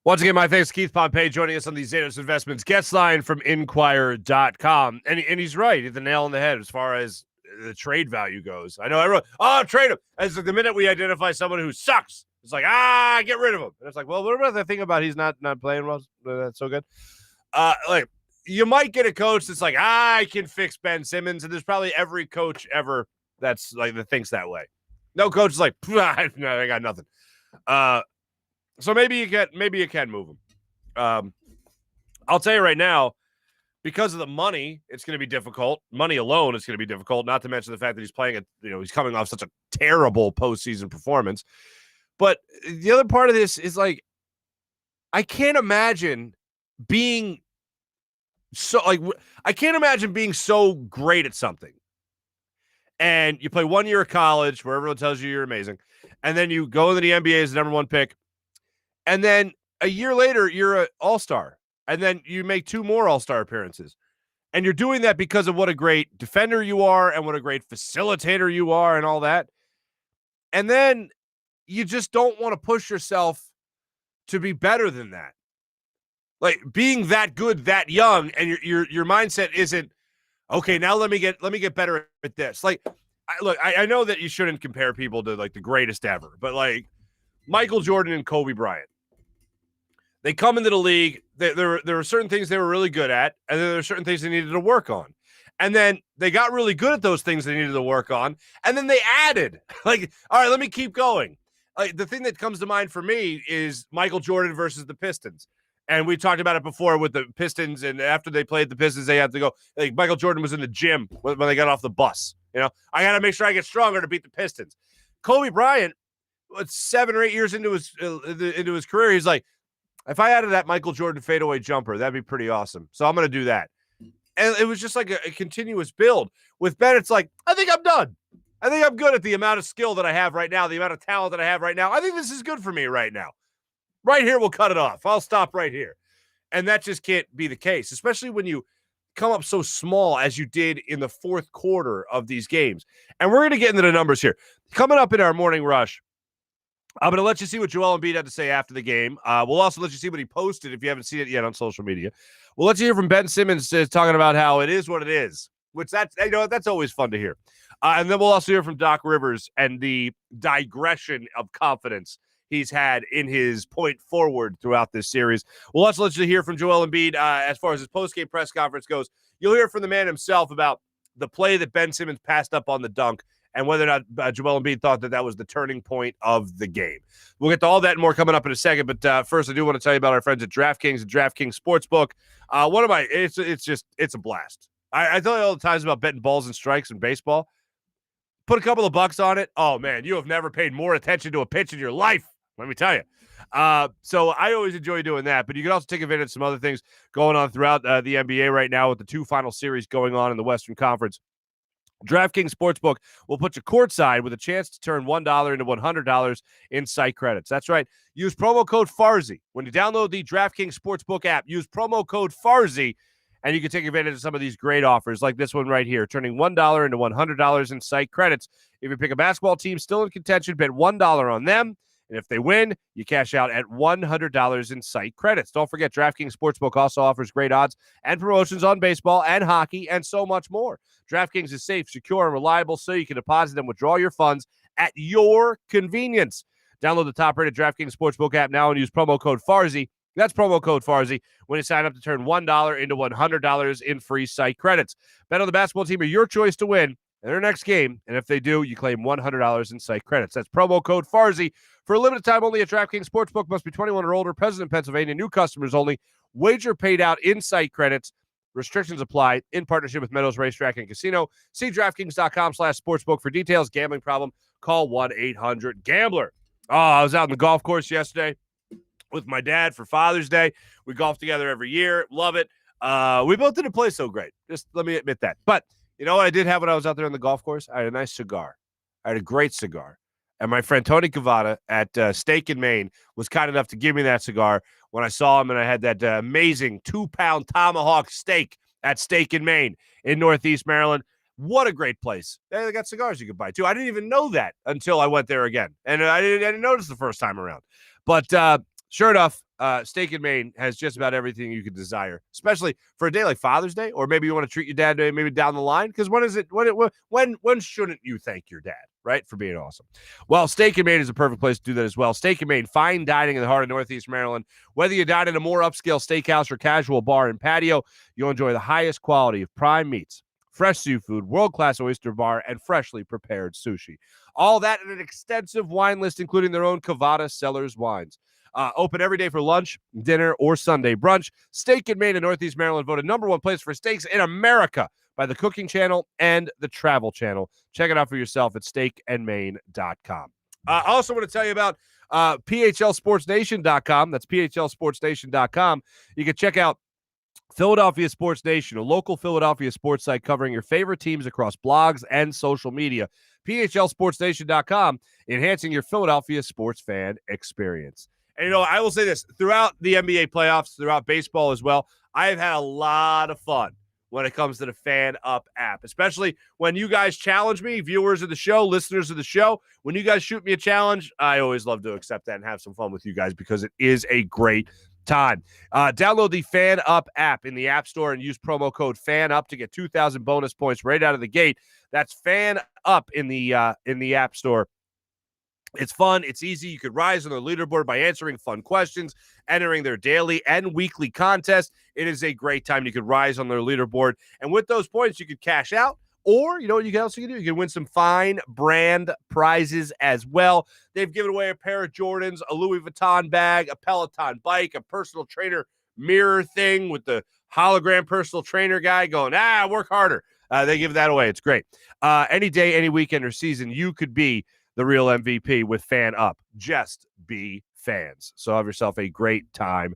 Once again, my thanks to Keith Pompey joining us on the Zatos Investments guest line from Inquirer.com. And he's right. Hit the nail on the head as far as the trade value goes. I know everyone, trade him. As the minute we identify someone who sucks, it's like, get rid of him. And it's like, well, what about the thing about he's not playing well? That's so good. You might get a coach that's like, I can fix Ben Simmons, and there's probably every coach ever that's like that thinks that way. No coach is like, no, I got nothing. So maybe you can move him. I'll tell you right now, because of the money, it's going to be difficult. Money alone is going to be difficult. Not to mention the fact that he's playing he's coming off such a terrible postseason performance. But the other part of this is like, I can't imagine being so great at something. And you play 1 year of college where everyone tells you you're amazing. And then you go into the NBA as the number 1 pick. And then a year later, you're an all-star. And then you make 2 more all-star appearances. And you're doing that because of what a great defender you are and what a great facilitator you are and all that. And then you just don't want to push yourself to be better than that. Like being that good, that young, and your mindset isn't, okay, now let me get better at this. Like, I know that you shouldn't compare people to like the greatest ever, but like Michael Jordan and Kobe Bryant, they come into the league. There were certain things they were really good at, and then there were certain things they needed to work on. And then they got really good at those things they needed to work on, and then they added, like, all right, let me keep going. the thing that comes to mind for me is Michael Jordan versus the Pistons. And we talked about it before with the Pistons, and after they played the Pistons, they had to go. Like Michael Jordan was in the gym when they got off the bus. I got to make sure I get stronger to beat the Pistons. Kobe Bryant, 7 or 8 years into his career, he's like, if I added that Michael Jordan fadeaway jumper, that'd be pretty awesome. So I'm going to do that. And it was just like a continuous build. With Ben, it's like, I think I'm done. I think I'm good at the amount of skill that I have right now, the amount of talent that I have right now. I think this is good for me right now. Right here, we'll cut it off. I'll stop right here. And that just can't be the case, especially when you come up so small as you did in the fourth quarter of these games. And we're going to get into the numbers here. Coming up in our morning rush, I'm going to let you see what Joel Embiid had to say after the game. We'll also let you see what he posted if you haven't seen it yet on social media. We'll let you hear from Ben Simmons talking about how it is what it is, which that's always fun to hear. And then we'll also hear from Doc Rivers and the digression of confidence he's had in his point forward throughout this series. We'll also let you hear from Joel Embiid as far as his post-game press conference goes. You'll hear from the man himself about the play that Ben Simmons passed up on the dunk and whether or not Joel Embiid thought that was the turning point of the game. We'll get to all that and more coming up in a second, but first I do want to tell you about our friends at DraftKings and DraftKings Sportsbook. It's a blast. I tell you all the times about betting balls and strikes in baseball. Put a couple of bucks on it. Oh, man, you have never paid more attention to a pitch in your life. Let me tell you. So I always enjoy doing that, but you can also take advantage of some other things going on throughout the NBA right now with the 2 final series going on in the Western Conference. DraftKings Sportsbook will put you courtside with a chance to turn $1 into $100 in site credits. That's right. Use promo code Farzy. When you download the DraftKings Sportsbook app, use promo code Farzy, and you can take advantage of some of these great offers like this one right here, turning $1 into $100 in site credits. If you pick a basketball team still in contention, bet $1 on them. And if they win, you cash out at $100 in site credits. Don't forget, DraftKings Sportsbook also offers great odds and promotions on baseball and hockey and so much more. DraftKings is safe, secure, and reliable, so you can deposit and withdraw your funds at your convenience. Download the top-rated DraftKings Sportsbook app now and use promo code Farzy. That's promo code Farzy when you sign up to turn $1 into $100 in free site credits. Bet on the basketball team of your choice to win in their next game, and if they do, you claim $100 in site credits. That's promo code Farzy. For a limited time only at DraftKings Sportsbook, must be 21 or older, present in Pennsylvania, new customers only. Wager paid out in site credits. Restrictions apply in partnership with Meadows Racetrack and Casino. See DraftKings.com/sportsbook for details. Gambling problem? Call 1-800-GAMBLER. Oh, I was out on the golf course yesterday with my dad for Father's Day. We golf together every year. Love it. We both didn't play so great. Just let me admit that. But you know what I did have when I was out there on the golf course? I had a nice cigar. I had a great cigar. And my friend Tony Cavada at Steak and Maine was kind enough to give me that cigar when I saw him, and I had that amazing 2-pound tomahawk steak at Steak and Maine in Northeast Maryland. What a great place. They got cigars you could buy, too. I didn't even know that until I went there again. And I didn't notice the first time around. But sure enough, Steak and Maine has just about everything you could desire, especially for a day like Father's Day, or maybe you want to treat your dad maybe down the line. Because when shouldn't you thank your dad, right, for being awesome? Well, Steak and Maine is a perfect place to do that as well. Steak and Maine, fine dining in the heart of Northeast Maryland. Whether you dine in a more upscale steakhouse or casual bar and patio, you'll enjoy the highest quality of prime meats, fresh seafood, world-class oyster bar, and freshly prepared sushi. All that in an extensive wine list, including their own Cavada Cellars wines. Open every day for lunch, dinner, or Sunday brunch. Steak and Maine in Northeast Maryland voted #1 place for steaks in America by the Cooking Channel and the Travel Channel. Check it out for yourself at steakandmaine.com. I also want to tell you about PHLSportsNation.com. That's PHLSportsNation.com. You can check out Philadelphia Sports Nation, a local Philadelphia sports site covering your favorite teams across blogs and social media. PHLSportsNation.com, enhancing your Philadelphia sports fan experience. And, I will say this, throughout the NBA playoffs, throughout baseball as well, I have had a lot of fun when it comes to the FanUp app, especially when you guys challenge me, viewers of the show, listeners of the show. When you guys shoot me a challenge, I always love to accept that and have some fun with you guys because it is a great time. Download the FanUp app in the App Store and use promo code FANUP to get 2,000 bonus points right out of the gate. That's FanUp in the App Store. It's fun. It's easy. You could rise on their leaderboard by answering fun questions, entering their daily and weekly contests. It is a great time. You could rise on their leaderboard. And with those points, you could cash out Or, you know what you can also do? You can win some fine brand prizes as well. They've given away a pair of Jordans, a Louis Vuitton bag, a Peloton bike, a personal trainer mirror thing with the hologram personal trainer guy going, work harder. They give that away. It's great. Any day, any weekend or season, you could be the real MVP with FanUp. Just be fans. So have yourself a great time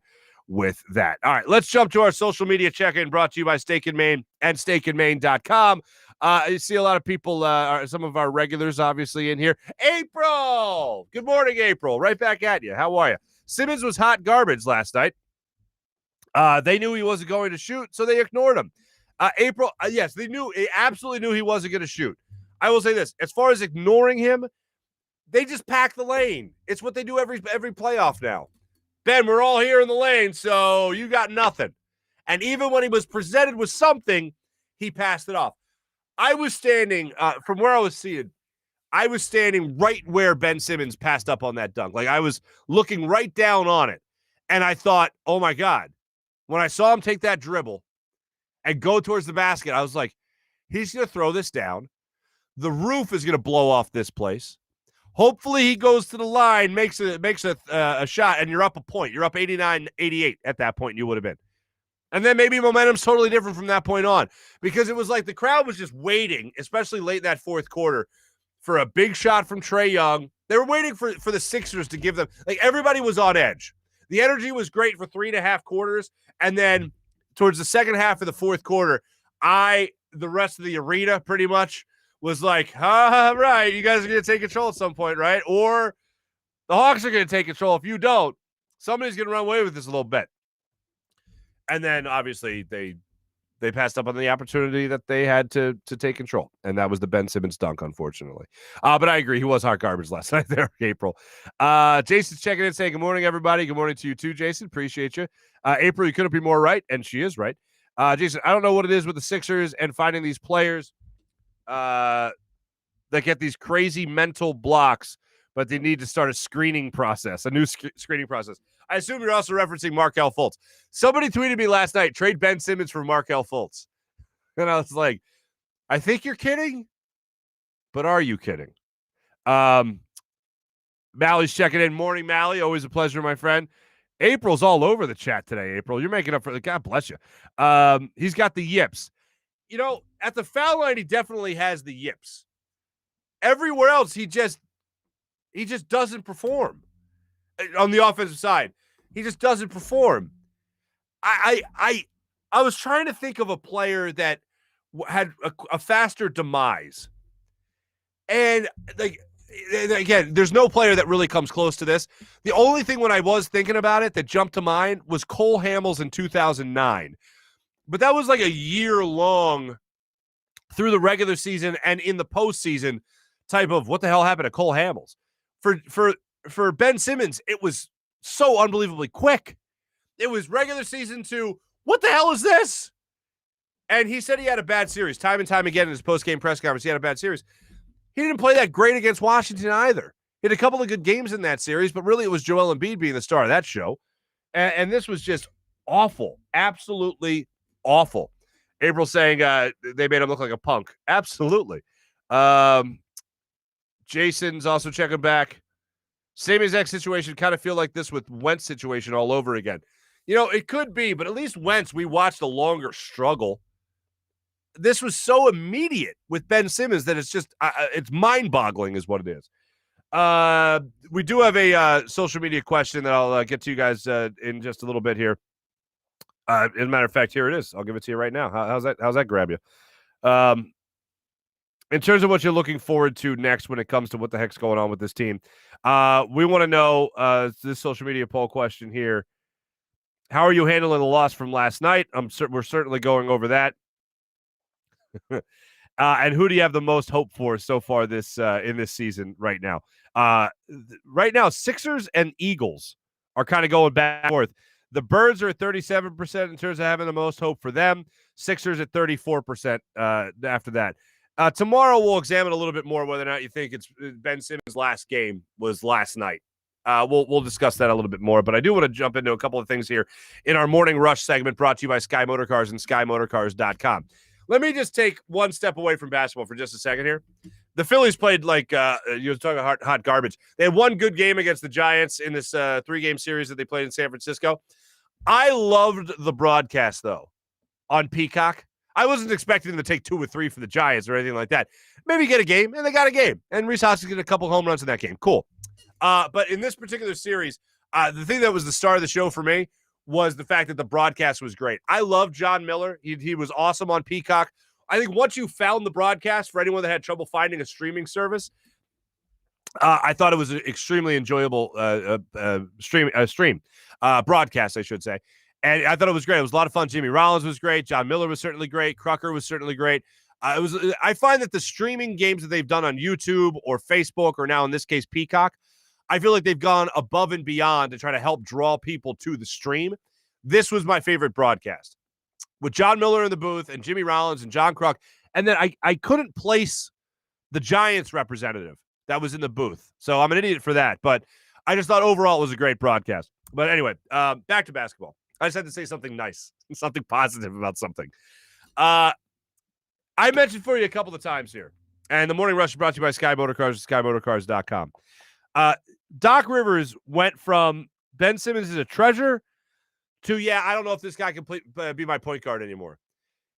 with that. All right, let's jump to our social media check-in brought to you by Steak and Maine and steakandmaine.com. You see a lot of people, some of our regulars obviously in here. April! Good morning, April. Right back at you. How are you? Simmons was hot garbage last night. They knew he wasn't going to shoot, so they ignored him. April, yes, they absolutely knew he wasn't going to shoot. I will say this, as far as ignoring him, they just pack the lane. It's what they do every playoff now. Ben, we're all here in the lane, so you got nothing. And even when he was presented with something, he passed it off. I was standing, from where I was seated, I was standing right where Ben Simmons passed up on that dunk. Like, I was looking right down on it. And I thought, oh, my God. When I saw him take that dribble and go towards the basket, I was like, he's going to throw this down. The roof is going to blow off this place. Hopefully he goes to the line, makes a shot, and you're up a point. You're up 89-88 at that point, you would have been. And then maybe momentum's totally different from that point on, because it was like the crowd was just waiting, especially late in that fourth quarter, for a big shot from Trae Young. They were waiting for the Sixers to give them, like, everybody was on edge. The energy was great for 3.5 quarters, and then towards the second half of the fourth quarter, the rest of the arena pretty much was like, right, you guys are going to take control at some point, right? Or the Hawks are going to take control. If you don't, somebody's going to run away with this a little bit. And then, obviously, they passed up on the opportunity that they had to take control, and that was the Ben Simmons dunk, unfortunately. But I agree, he was hot garbage last night there, April. Jason's checking in, saying good morning, everybody. Good morning to you too, Jason. Appreciate you. April, you couldn't be more right, and she is right. Jason, I don't know what it is with the Sixers and finding these players that get these crazy mental blocks, but they need to start a screening process, a new screening process. I assume you're also referencing Markelle Fultz. Somebody tweeted me last night, trade Ben Simmons for Markelle Fultz. And I was like, I think you're kidding, but are you kidding? Mally's checking in. Morning, Mally. Always a pleasure, my friend. April's all over the chat today, April. You're making up for it. God bless you. He's got the yips. You know, at the foul line, he definitely has the yips. Everywhere else, he just doesn't perform. On the offensive side, he just doesn't perform. I was trying to think of a player that had a faster demise. And, like, again, there's no player that really comes close to this. The only thing when I was thinking about it that jumped to mind was Cole Hamels in 2009. But that was like a year-long through the regular season and in the postseason type of what the hell happened to Cole Hamels. For Ben Simmons, it was so unbelievably quick. It was regular season to, what the hell is this? And he said he had a bad series. Time and time again in his post-game press conference, he had a bad series. He didn't play that great against Washington either. He had a couple of good games in that series, but really it was Joel Embiid being the star of that show. And this was just awful. Absolutely awful. April saying they made him look like a punk. Absolutely. Jason's also checking back. Same exact situation. Kind of feel like this with Wentz situation all over again. You know, it could be, but at least Wentz, we watched a longer struggle. This was so immediate with Ben Simmons that it's just, it's mind-boggling is what it is. We do have a social media question that I'll get to you guys in just a little bit here. As a matter of fact, here it is. I'll give it to you right now. How's that grab you? In terms of what you're looking forward to next when it comes to what the heck's going on with this team, we want to know this social media poll question here. How are you handling the loss from last night? We're certainly going over that. And who do you have the most hope for so far this in this season right now? Right now, Sixers and Eagles are kind of going back and forth. The Birds are at 37% in terms of having the most hope for them. Sixers at 34% after that. Tomorrow we'll examine a little bit more whether or not you think it's Ben Simmons' last game was last night. We'll discuss that a little bit more, but I do want to jump into a couple of things here in our Morning Rush segment brought to you by Sky Motorcars and SkyMotorcars.com. Let me just take one step away from basketball for just a second here. The Phillies played like you were talking hot garbage. They had one good game against the Giants in this 3-game series that they played in San Francisco. I loved the broadcast, though, on Peacock. I wasn't expecting them to take 2 or 3 for the Giants or anything like that. Maybe get a game, and they got a game. And Rhys Hoskins get a couple home runs in that game. Cool. But in this particular series, the thing that was the star of the show for me was the fact that the broadcast was great. I love John Miller. He was awesome on Peacock. I think once you found the broadcast, for anyone that had trouble finding a streaming service, I thought it was an extremely enjoyable stream broadcast, I should say. And I thought it was great. It was a lot of fun. Jimmy Rollins was great. John Miller was certainly great. Crucker was certainly great. I find that the streaming games that they've done on YouTube or Facebook, or now in this case Peacock, I feel like they've gone above and beyond to try to help draw people to the stream. This was my favorite broadcast, with John Miller in the booth and Jimmy Rollins and John Kruk. And then I couldn't place the Giants representative that was in the booth. So I'm an idiot for that. But I just thought overall it was a great broadcast. But anyway, back to basketball. I just had to say something nice, something positive about something. I mentioned for you a couple of times here, and the Morning Rush is brought to you by Sky Motorcars, SkyMotorcars.com. Doc Rivers went from Ben Simmons is a treasure to, I don't know if this guy can be my point guard anymore.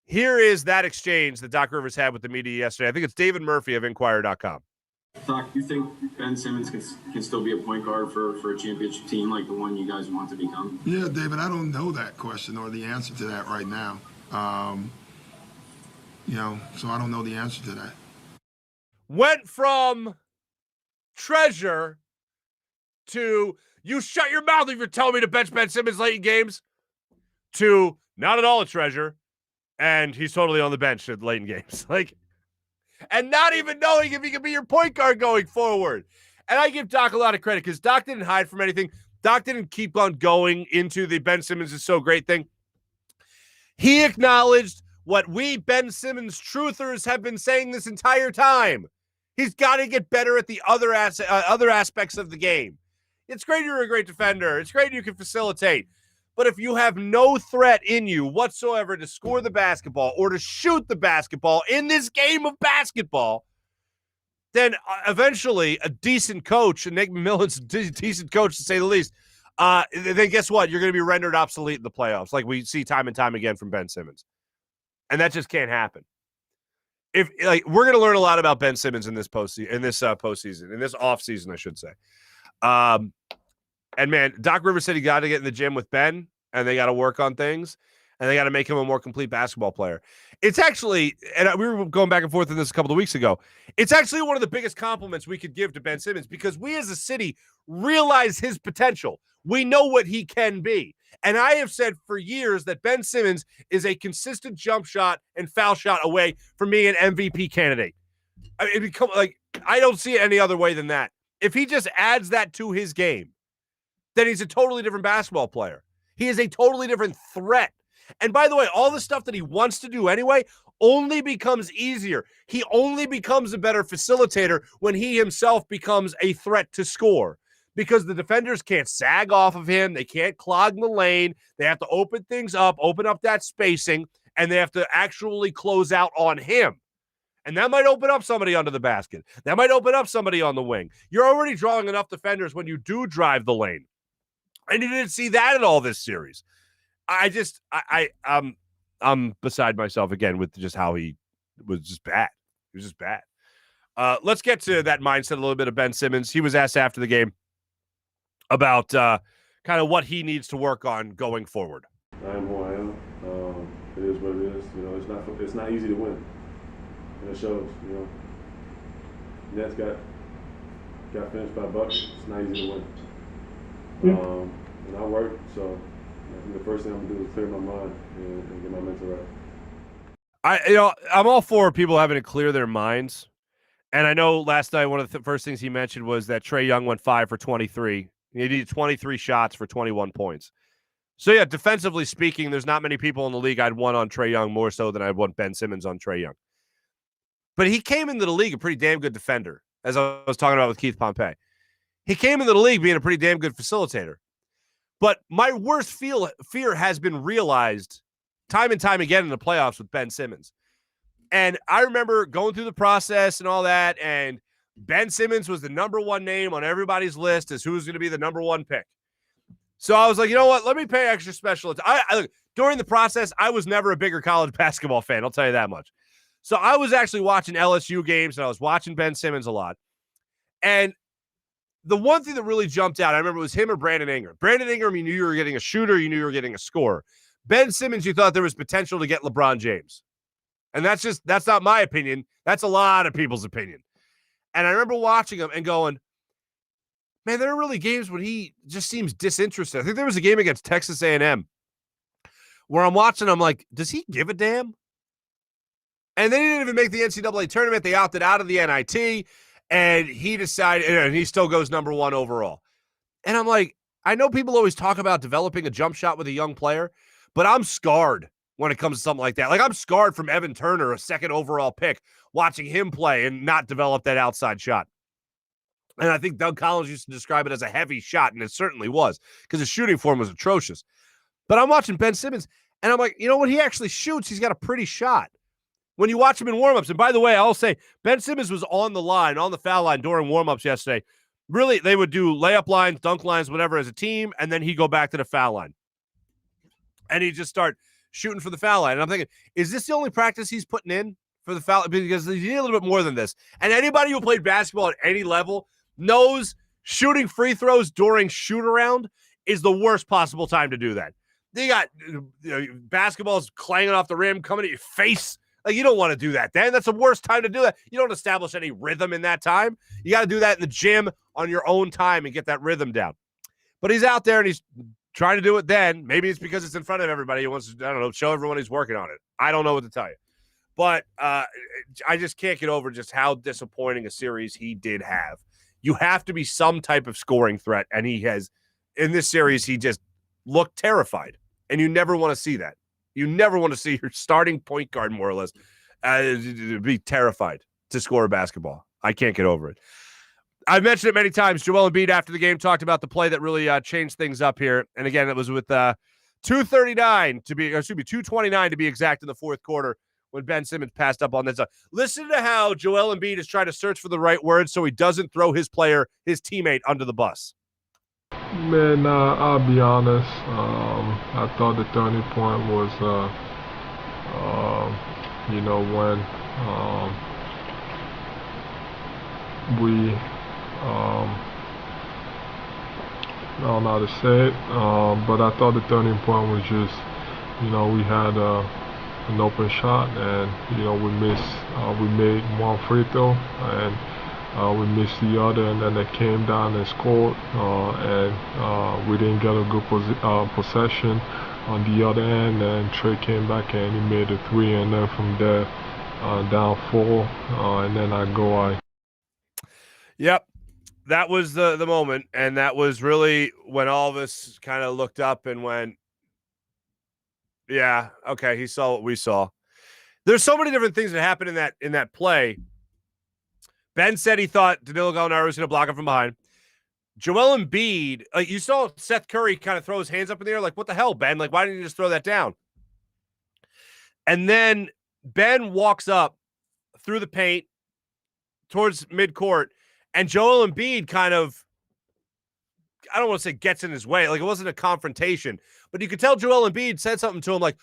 Here is that exchange that Doc Rivers had with the media yesterday. I think it's David Murphy of Inquirer.com. Doc, do you think Ben Simmons can still be a point guard for a championship team like the one you guys want to become? Yeah, David, I don't know that question or the answer to that right now. So I don't know the answer to that. Went from treasure to you shut your mouth if you're telling me to bench Ben Simmons late in games, to not at all a treasure, and he's totally on the bench at late in games. And not even knowing if he can be your point guard going forward. And I give Doc a lot of credit because Doc didn't hide from anything. Doc didn't keep on going into the Ben Simmons is so great thing. He acknowledged what we Ben Simmons truthers have been saying this entire time. He's got to get better at the other aspects of the game. It's great you're a great defender. It's great you can facilitate. But if you have no threat in you whatsoever to score the basketball or to shoot the basketball in this game of basketball, then eventually a decent coach, and Nick McMillan's a decent coach to say the least, then guess what? You're going to be rendered obsolete in the playoffs, like we see time and time again from Ben Simmons. And that just can't happen. We're going to learn a lot about Ben Simmons in this postseason, in this offseason, I should say. And man, Doc Rivers said he got to get in the gym with Ben, and they got to work on things, and they got to make him a more complete basketball player. It's actually, and we were going back and forth on this a couple of weeks ago, it's actually one of the biggest compliments we could give to Ben Simmons because we as a city realize his potential. We know what he can be. And I have said for years that Ben Simmons is a consistent jump shot and foul shot away from being an MVP candidate. I don't see it any other way than that. If he just adds that to his game, then he's a totally different basketball player. He is a totally different threat. And by the way, all the stuff that he wants to do anyway only becomes easier. He only becomes a better facilitator when he himself becomes a threat to score because the defenders can't sag off of him. They can't clog the lane. They have to open things up, open up that spacing, and they have to actually close out on him. And that might open up somebody under the basket. That might open up somebody on the wing. You're already drawing enough defenders when you do drive the lane. And you didn't see that at all this series. I'm beside myself again with just how he was just bad. He was just bad. Let's get to that mindset a little bit of Ben Simmons. He was asked after the game about kind of what he needs to work on going forward. I am who I am. It is what it is. It's not easy to win. And it shows, Nets got finished by Bucks. It's not easy to win. And I work, so I think the first thing I'm gonna do is clear my mind and get my mental right. I'm all for people having to clear their minds. And I know last night one of the first things he mentioned was that Trae Young went 5 for 23. He needed 23 shots for 21 points. So yeah, defensively speaking, there's not many people in the league I'd want on Trae Young more so than I'd want Ben Simmons on Trae Young. But he came into the league a pretty damn good defender, as I was talking about with Keith Pompey. He came into the league being a pretty damn good facilitator. But my worst fear has been realized time and time again in the playoffs with Ben Simmons. And I remember going through the process and all that, and Ben Simmons was the number one name on everybody's list as who's going to be the number one pick. So I was like, you know what? Let me pay extra special attention. During the process, I was never a bigger college basketball fan. I'll tell you that much. So I was actually watching LSU games, and I was watching Ben Simmons a lot. And the one thing that really jumped out, I remember, was him or Brandon Ingram. Brandon Ingram, you knew you were getting a shooter. You knew you were getting a scorer. Ben Simmons, you thought there was potential to get LeBron James. And that's not my opinion. That's a lot of people's opinion. And I remember watching him and going, man, there are really games when he just seems disinterested. I think there was a game against Texas A&M where I'm watching, I'm like, does he give a damn? And they didn't even make the NCAA tournament. They opted out of the NIT, and he decided, and he still goes number one overall. And I'm like, I know people always talk about developing a jump shot with a young player, but I'm scarred when it comes to something like that. Like, I'm scarred from Evan Turner, a second overall pick, watching him play and not develop that outside shot. And I think Doug Collins used to describe it as a heavy shot, and it certainly was, because his shooting form was atrocious. But I'm watching Ben Simmons, and I'm like, you know, when he actually shoots, he's got a pretty shot. When you watch him in warmups, and by the way, I'll say Ben Simmons was on the foul line during warmups yesterday. Really, they would do layup lines, dunk lines, whatever as a team, and then he'd go back to the foul line. And he'd just start shooting for the foul line. And I'm thinking, is this the only practice he's putting in for the foul? Because he need a little bit more than this. And anybody who played basketball at any level knows shooting free throws during shoot-around is the worst possible time to do that. They got basketballs clanging off the rim, coming at your face. Like, you don't want to do that then. That's the worst time to do that. You don't establish any rhythm in that time. You got to do that in the gym on your own time and get that rhythm down. But he's out there and he's trying to do it then. Maybe it's because it's in front of everybody. He wants to, I don't know, show everyone he's working on it. I don't know what to tell you. But I just can't get over just how disappointing a series he did have. You have to be some type of scoring threat, and he has, in this series, he just looked terrified, and you never want to see that. You never want to see your starting point guard, more or less, be terrified to score a basketball. I can't get over it. I've mentioned it many times. Joel Embiid, after the game, talked about the play that really changed things up here. And again, it was with 2:29 to be, or excuse me, 2:29 to be exact in the fourth quarter when Ben Simmons passed up on that stuff. Listen to how Joel Embiid is trying to search for the right words so he doesn't throw his teammate, under the bus. Man, I'll be honest. I thought the turning point was, when we, I don't know how to say it, but I thought the turning point was just, we had an open shot, and we made one free throw, and we missed the other, and then they came down and scored, and we didn't get a good possession on the other end, and Trey came back and he made a three, and then from there down 4, and then Yep, that was the moment, and that was really when all of us kind of looked up and went, yeah, okay, he saw what we saw. There's so many different things that happened in that play. Ben said he thought Danilo Gallinari was going to block him from behind. Joel Embiid, you saw Seth Curry kind of throw his hands up in the air, like, what the hell, Ben? Like, why didn't you just throw that down? And then Ben walks up through the paint towards midcourt, and Joel Embiid kind of, I don't want to say gets in his way. Like, it wasn't a confrontation, but you could tell Joel Embiid said something to him like,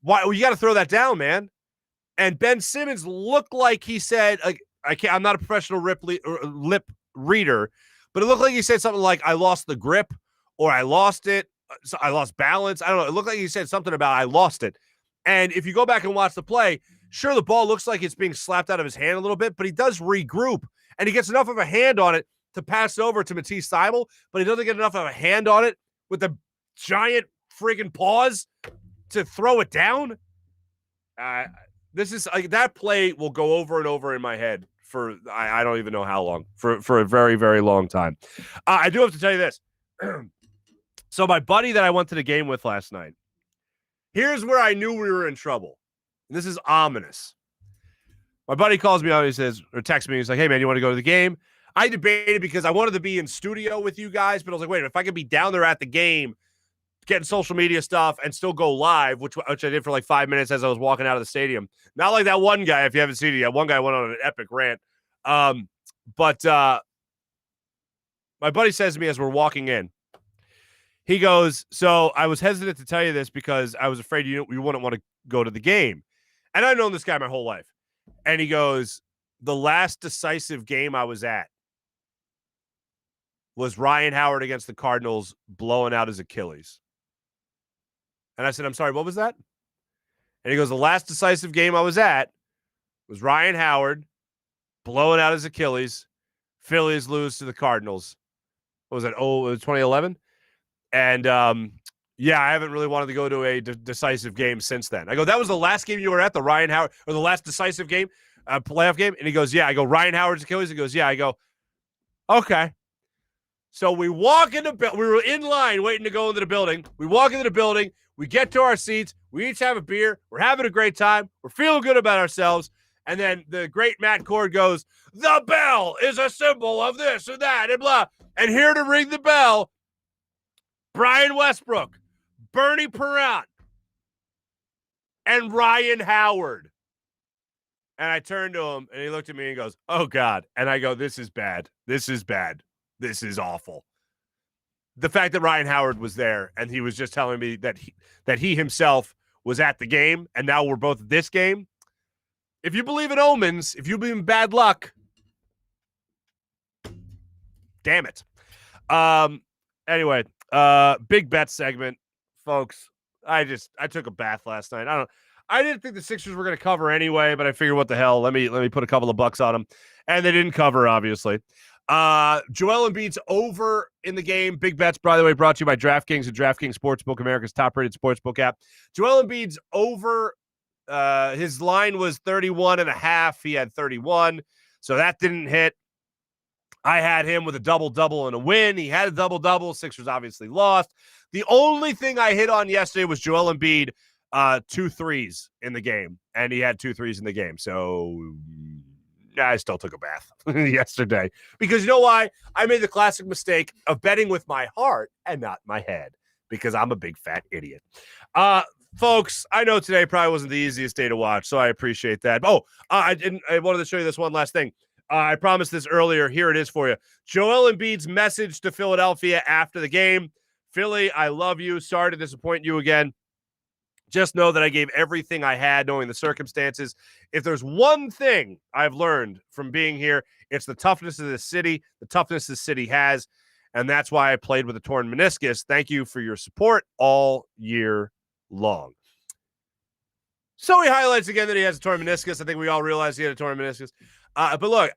why? Well, you got to throw that down, man. And Ben Simmons looked like he said, like, I'm not a professional lip reader, but it looked like he said something like, I lost the grip, or I lost it. So I lost balance. I don't know. It looked like he said something about I lost it. And if you go back and watch the play, sure, the ball looks like it's being slapped out of his hand a little bit, but he does regroup, and he gets enough of a hand on it to pass it over to Matisse Thybulle, but he doesn't get enough of a hand on it with the giant friggin' paws to throw it down. This is like, that play will go over and over in my head for I don't even know how long, for a very, very long time. I do have to tell you this. So my buddy that I went to the game with last night, here's where I knew we were in trouble. And this is ominous. My buddy calls me out, he says, or texts me, he's like, hey man, you want to go to the game? I debated because I wanted to be in studio with you guys, but I was like, wait, if I could be down there at the game, getting social media stuff and still go live, which I did for like 5 minutes as I was walking out of the stadium. Not like that one guy, if you haven't seen it yet. One guy went on an epic rant. But my buddy says to me as we're walking in, he goes, so I was hesitant to tell you this because I was afraid you wouldn't want to go to the game. And I've known this guy my whole life. And he goes, the last decisive game I was at was Ryan Howard against the Cardinals blowing out his Achilles. And I said, I'm sorry, what was that? And he goes, the last decisive game I was at was Ryan Howard blowing out his Achilles. Phillies lose to the Cardinals. What was that? Oh, it was 2011? And, yeah, I haven't really wanted to go to a decisive game since then. I go, that was the last game you were at, the Ryan Howard, or the last decisive game, playoff game? And he goes, yeah. I go, Ryan Howard's Achilles? He goes, yeah. I go, okay. So we walk in we were in line waiting to go into the building. We walk into the building. We get to our seats. We each have a beer. We're having a great time. We're feeling good about ourselves. And then the great Matt Cord goes, the bell is a symbol of this and that and blah. And here to ring the bell, Brian Westbrook, Bernie Perrant, and Ryan Howard. And I turned to him, and he looked at me and goes, oh, God. And I go, this is bad. This is bad. This is awful. The fact that Ryan Howard was there, and he was just telling me that he himself was at the game, and now we're both at this game. If you believe in omens, if you believe in bad luck, damn it. Anyway, big bet segment, folks. I took a bath last night. I didn't think the Sixers were going to cover anyway, but I figured, what the hell? Let me put a couple of bucks on them, and they didn't cover, obviously. Joel Embiid's over in the game. Big bets, by the way, brought to you by DraftKings and DraftKings Sportsbook, America's top-rated sportsbook app. Joel Embiid's over. His line was 31.5. He had 31, so that didn't hit. I had him with a double-double and a win. He had a double-double. Sixers obviously lost. The only thing I hit on yesterday was Joel Embiid, 2 threes in the game, and he had 2 threes in the game. So I still took a bath yesterday because you know why? I made the classic mistake of betting with my heart and not my head because I'm a big fat idiot. Folks, I know today probably wasn't the easiest day to watch, so I appreciate that. I wanted to show you this one last thing. I promised this earlier. Here it is for you. Joel Embiid's message to Philadelphia after the game. Philly, I love you. Sorry to disappoint you again. Just know that I gave everything I had, knowing the circumstances. If there's one thing I've learned from being here, it's the toughness of this city, the toughness this city has, and that's why I played with a torn meniscus. Thank you for your support all year long. So he highlights again that he has a torn meniscus. I think we all realize he had a torn meniscus. But look,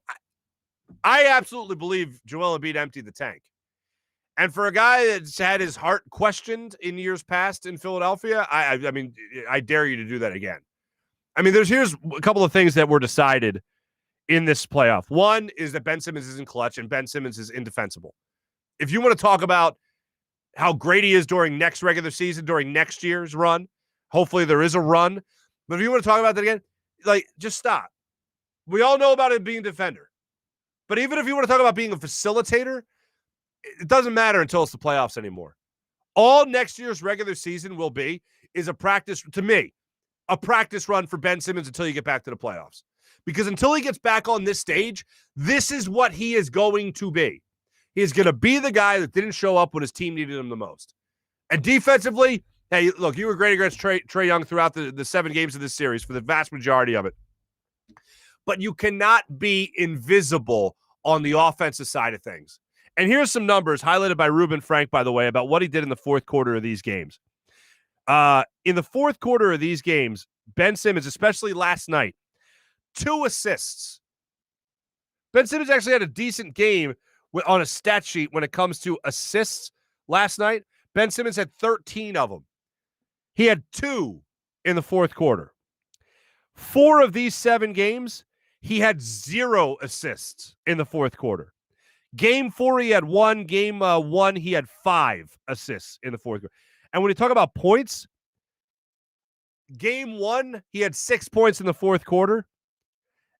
I absolutely believe Joel Embiid emptied the tank. And for a guy that's had his heart questioned in years past in Philadelphia, I mean, I dare you to do that again. I mean, here's a couple of things that were decided in this playoff. One is that Ben Simmons isn't clutch and Ben Simmons is indefensible. If you want to talk about how great he is during next regular season, during next year's run, hopefully there is a run. But if you want to talk about that again, just stop. We all know about him being a defender. But even if you want to talk about being a facilitator, it doesn't matter until it's the playoffs anymore. All next year's regular season will be is a practice run for Ben Simmons until you get back to the playoffs. Because until he gets back on this stage, this is what he is going to be. He is going to be the guy that didn't show up when his team needed him the most. And defensively, hey, look, you were great against Trae Young throughout the 7 games of this series for the vast majority of it. But you cannot be invisible on the offensive side of things. And here's some numbers highlighted by Ruben Frank, by the way, about what he did in the fourth quarter of these games. In the fourth quarter of these games, Ben Simmons, especially last night, 2 assists. Ben Simmons actually had a decent game on a stat sheet when it comes to assists last night. Ben Simmons had 13 of them. He had 2 in the fourth quarter. 4 of these 7 games, he had 0 assists in the fourth quarter. Game 4, he had 1. Game 1, he had 5 assists in the fourth quarter. And when you talk about points, game 1, he had 6 points in the fourth quarter.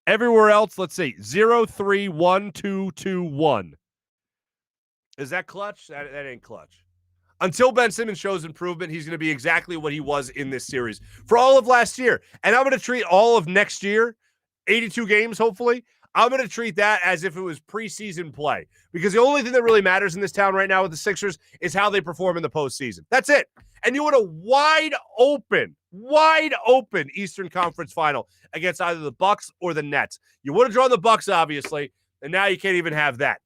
Everywhere else, let's see, 0, 3, 1, 2, 2, 1. Is that clutch? That ain't clutch. Until Ben Simmons shows improvement, he's going to be exactly what he was in this series for all of last year. And I'm going to treat all of next year, 82 games, hopefully, I'm going to treat that as if it was preseason play, because the only thing that really matters in this town right now with the Sixers is how they perform in the postseason. That's it. And you want a wide open Eastern Conference final against either the Bucks or the Nets. You would have drawn the Bucks, obviously, and now you can't even have that.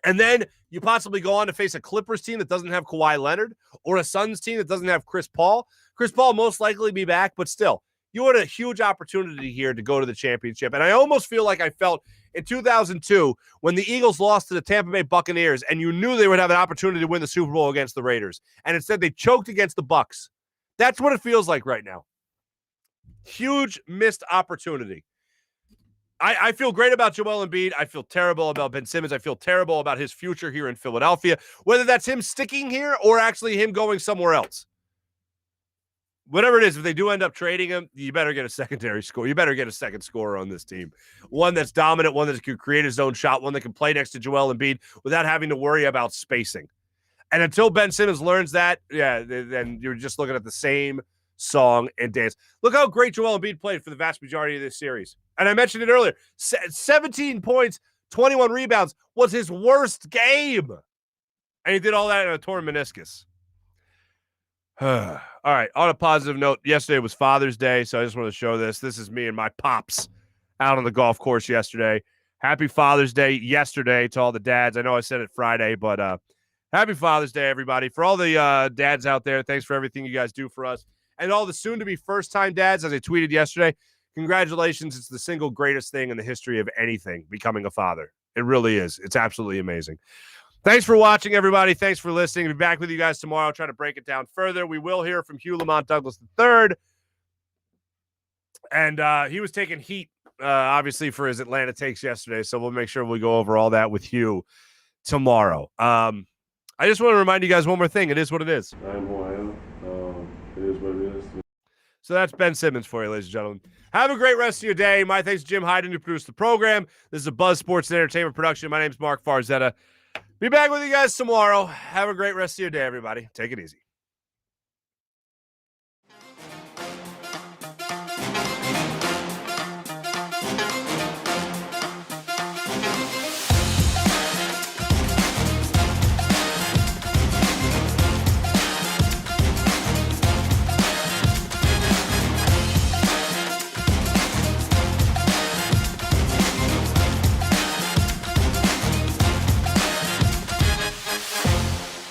And then you possibly go on to face a Clippers team that doesn't have Kawhi Leonard, or a Suns team that doesn't have Chris Paul. Chris Paul most likely be back, but still, you had a huge opportunity here to go to the championship. And I almost feel like I felt in 2002 when the Eagles lost to the Tampa Bay Buccaneers, and you knew they would have an opportunity to win the Super Bowl against the Raiders. And instead they choked against the Bucks. That's what it feels like right now. Huge missed opportunity. I feel great about Joel Embiid. I feel terrible about Ben Simmons. I feel terrible about his future here in Philadelphia, whether that's him sticking here or actually him going somewhere else. Whatever it is, if they do end up trading him, you better get a secondary score. You better get a second scorer on this team. One that's dominant, one that can create his own shot, one that can play next to Joel Embiid without having to worry about spacing. And until Ben Simmons learns that, then you're just looking at the same song and dance. Look how great Joel Embiid played for the vast majority of this series. And I mentioned it earlier. 17 points, 21 rebounds was his worst game. And he did all that in a torn meniscus. All right, on a positive note, yesterday was Father's Day, so I just want to show this. This is me and my pops out on the golf course yesterday. Happy Father's Day yesterday to all the dads. I know I said it Friday, but happy Father's Day, everybody. For all the dads out there, thanks for everything you guys do for us. And all the soon-to-be first-time dads, as I tweeted yesterday, congratulations. It's the single greatest thing in the history of anything, becoming a father. It really is. It's absolutely amazing. Thanks for watching, everybody. Thanks for listening. I'll be back with you guys tomorrow. I'll try to break it down further. We will hear from Hugh Lamont Douglas III. And he was taking heat, obviously, for his Atlanta takes yesterday. So we'll make sure we go over all that with Hugh tomorrow. I just want to remind you guys one more thing. It is what it is. I am who I am. It is what it is. So that's Ben Simmons for you, ladies and gentlemen. Have a great rest of your day. My thanks to Jim Hyden, who produced the program. This is a Buzz Sports and Entertainment production. My name is Marc Farzetta. Be back with you guys tomorrow. Have a great rest of your day, everybody. Take it easy.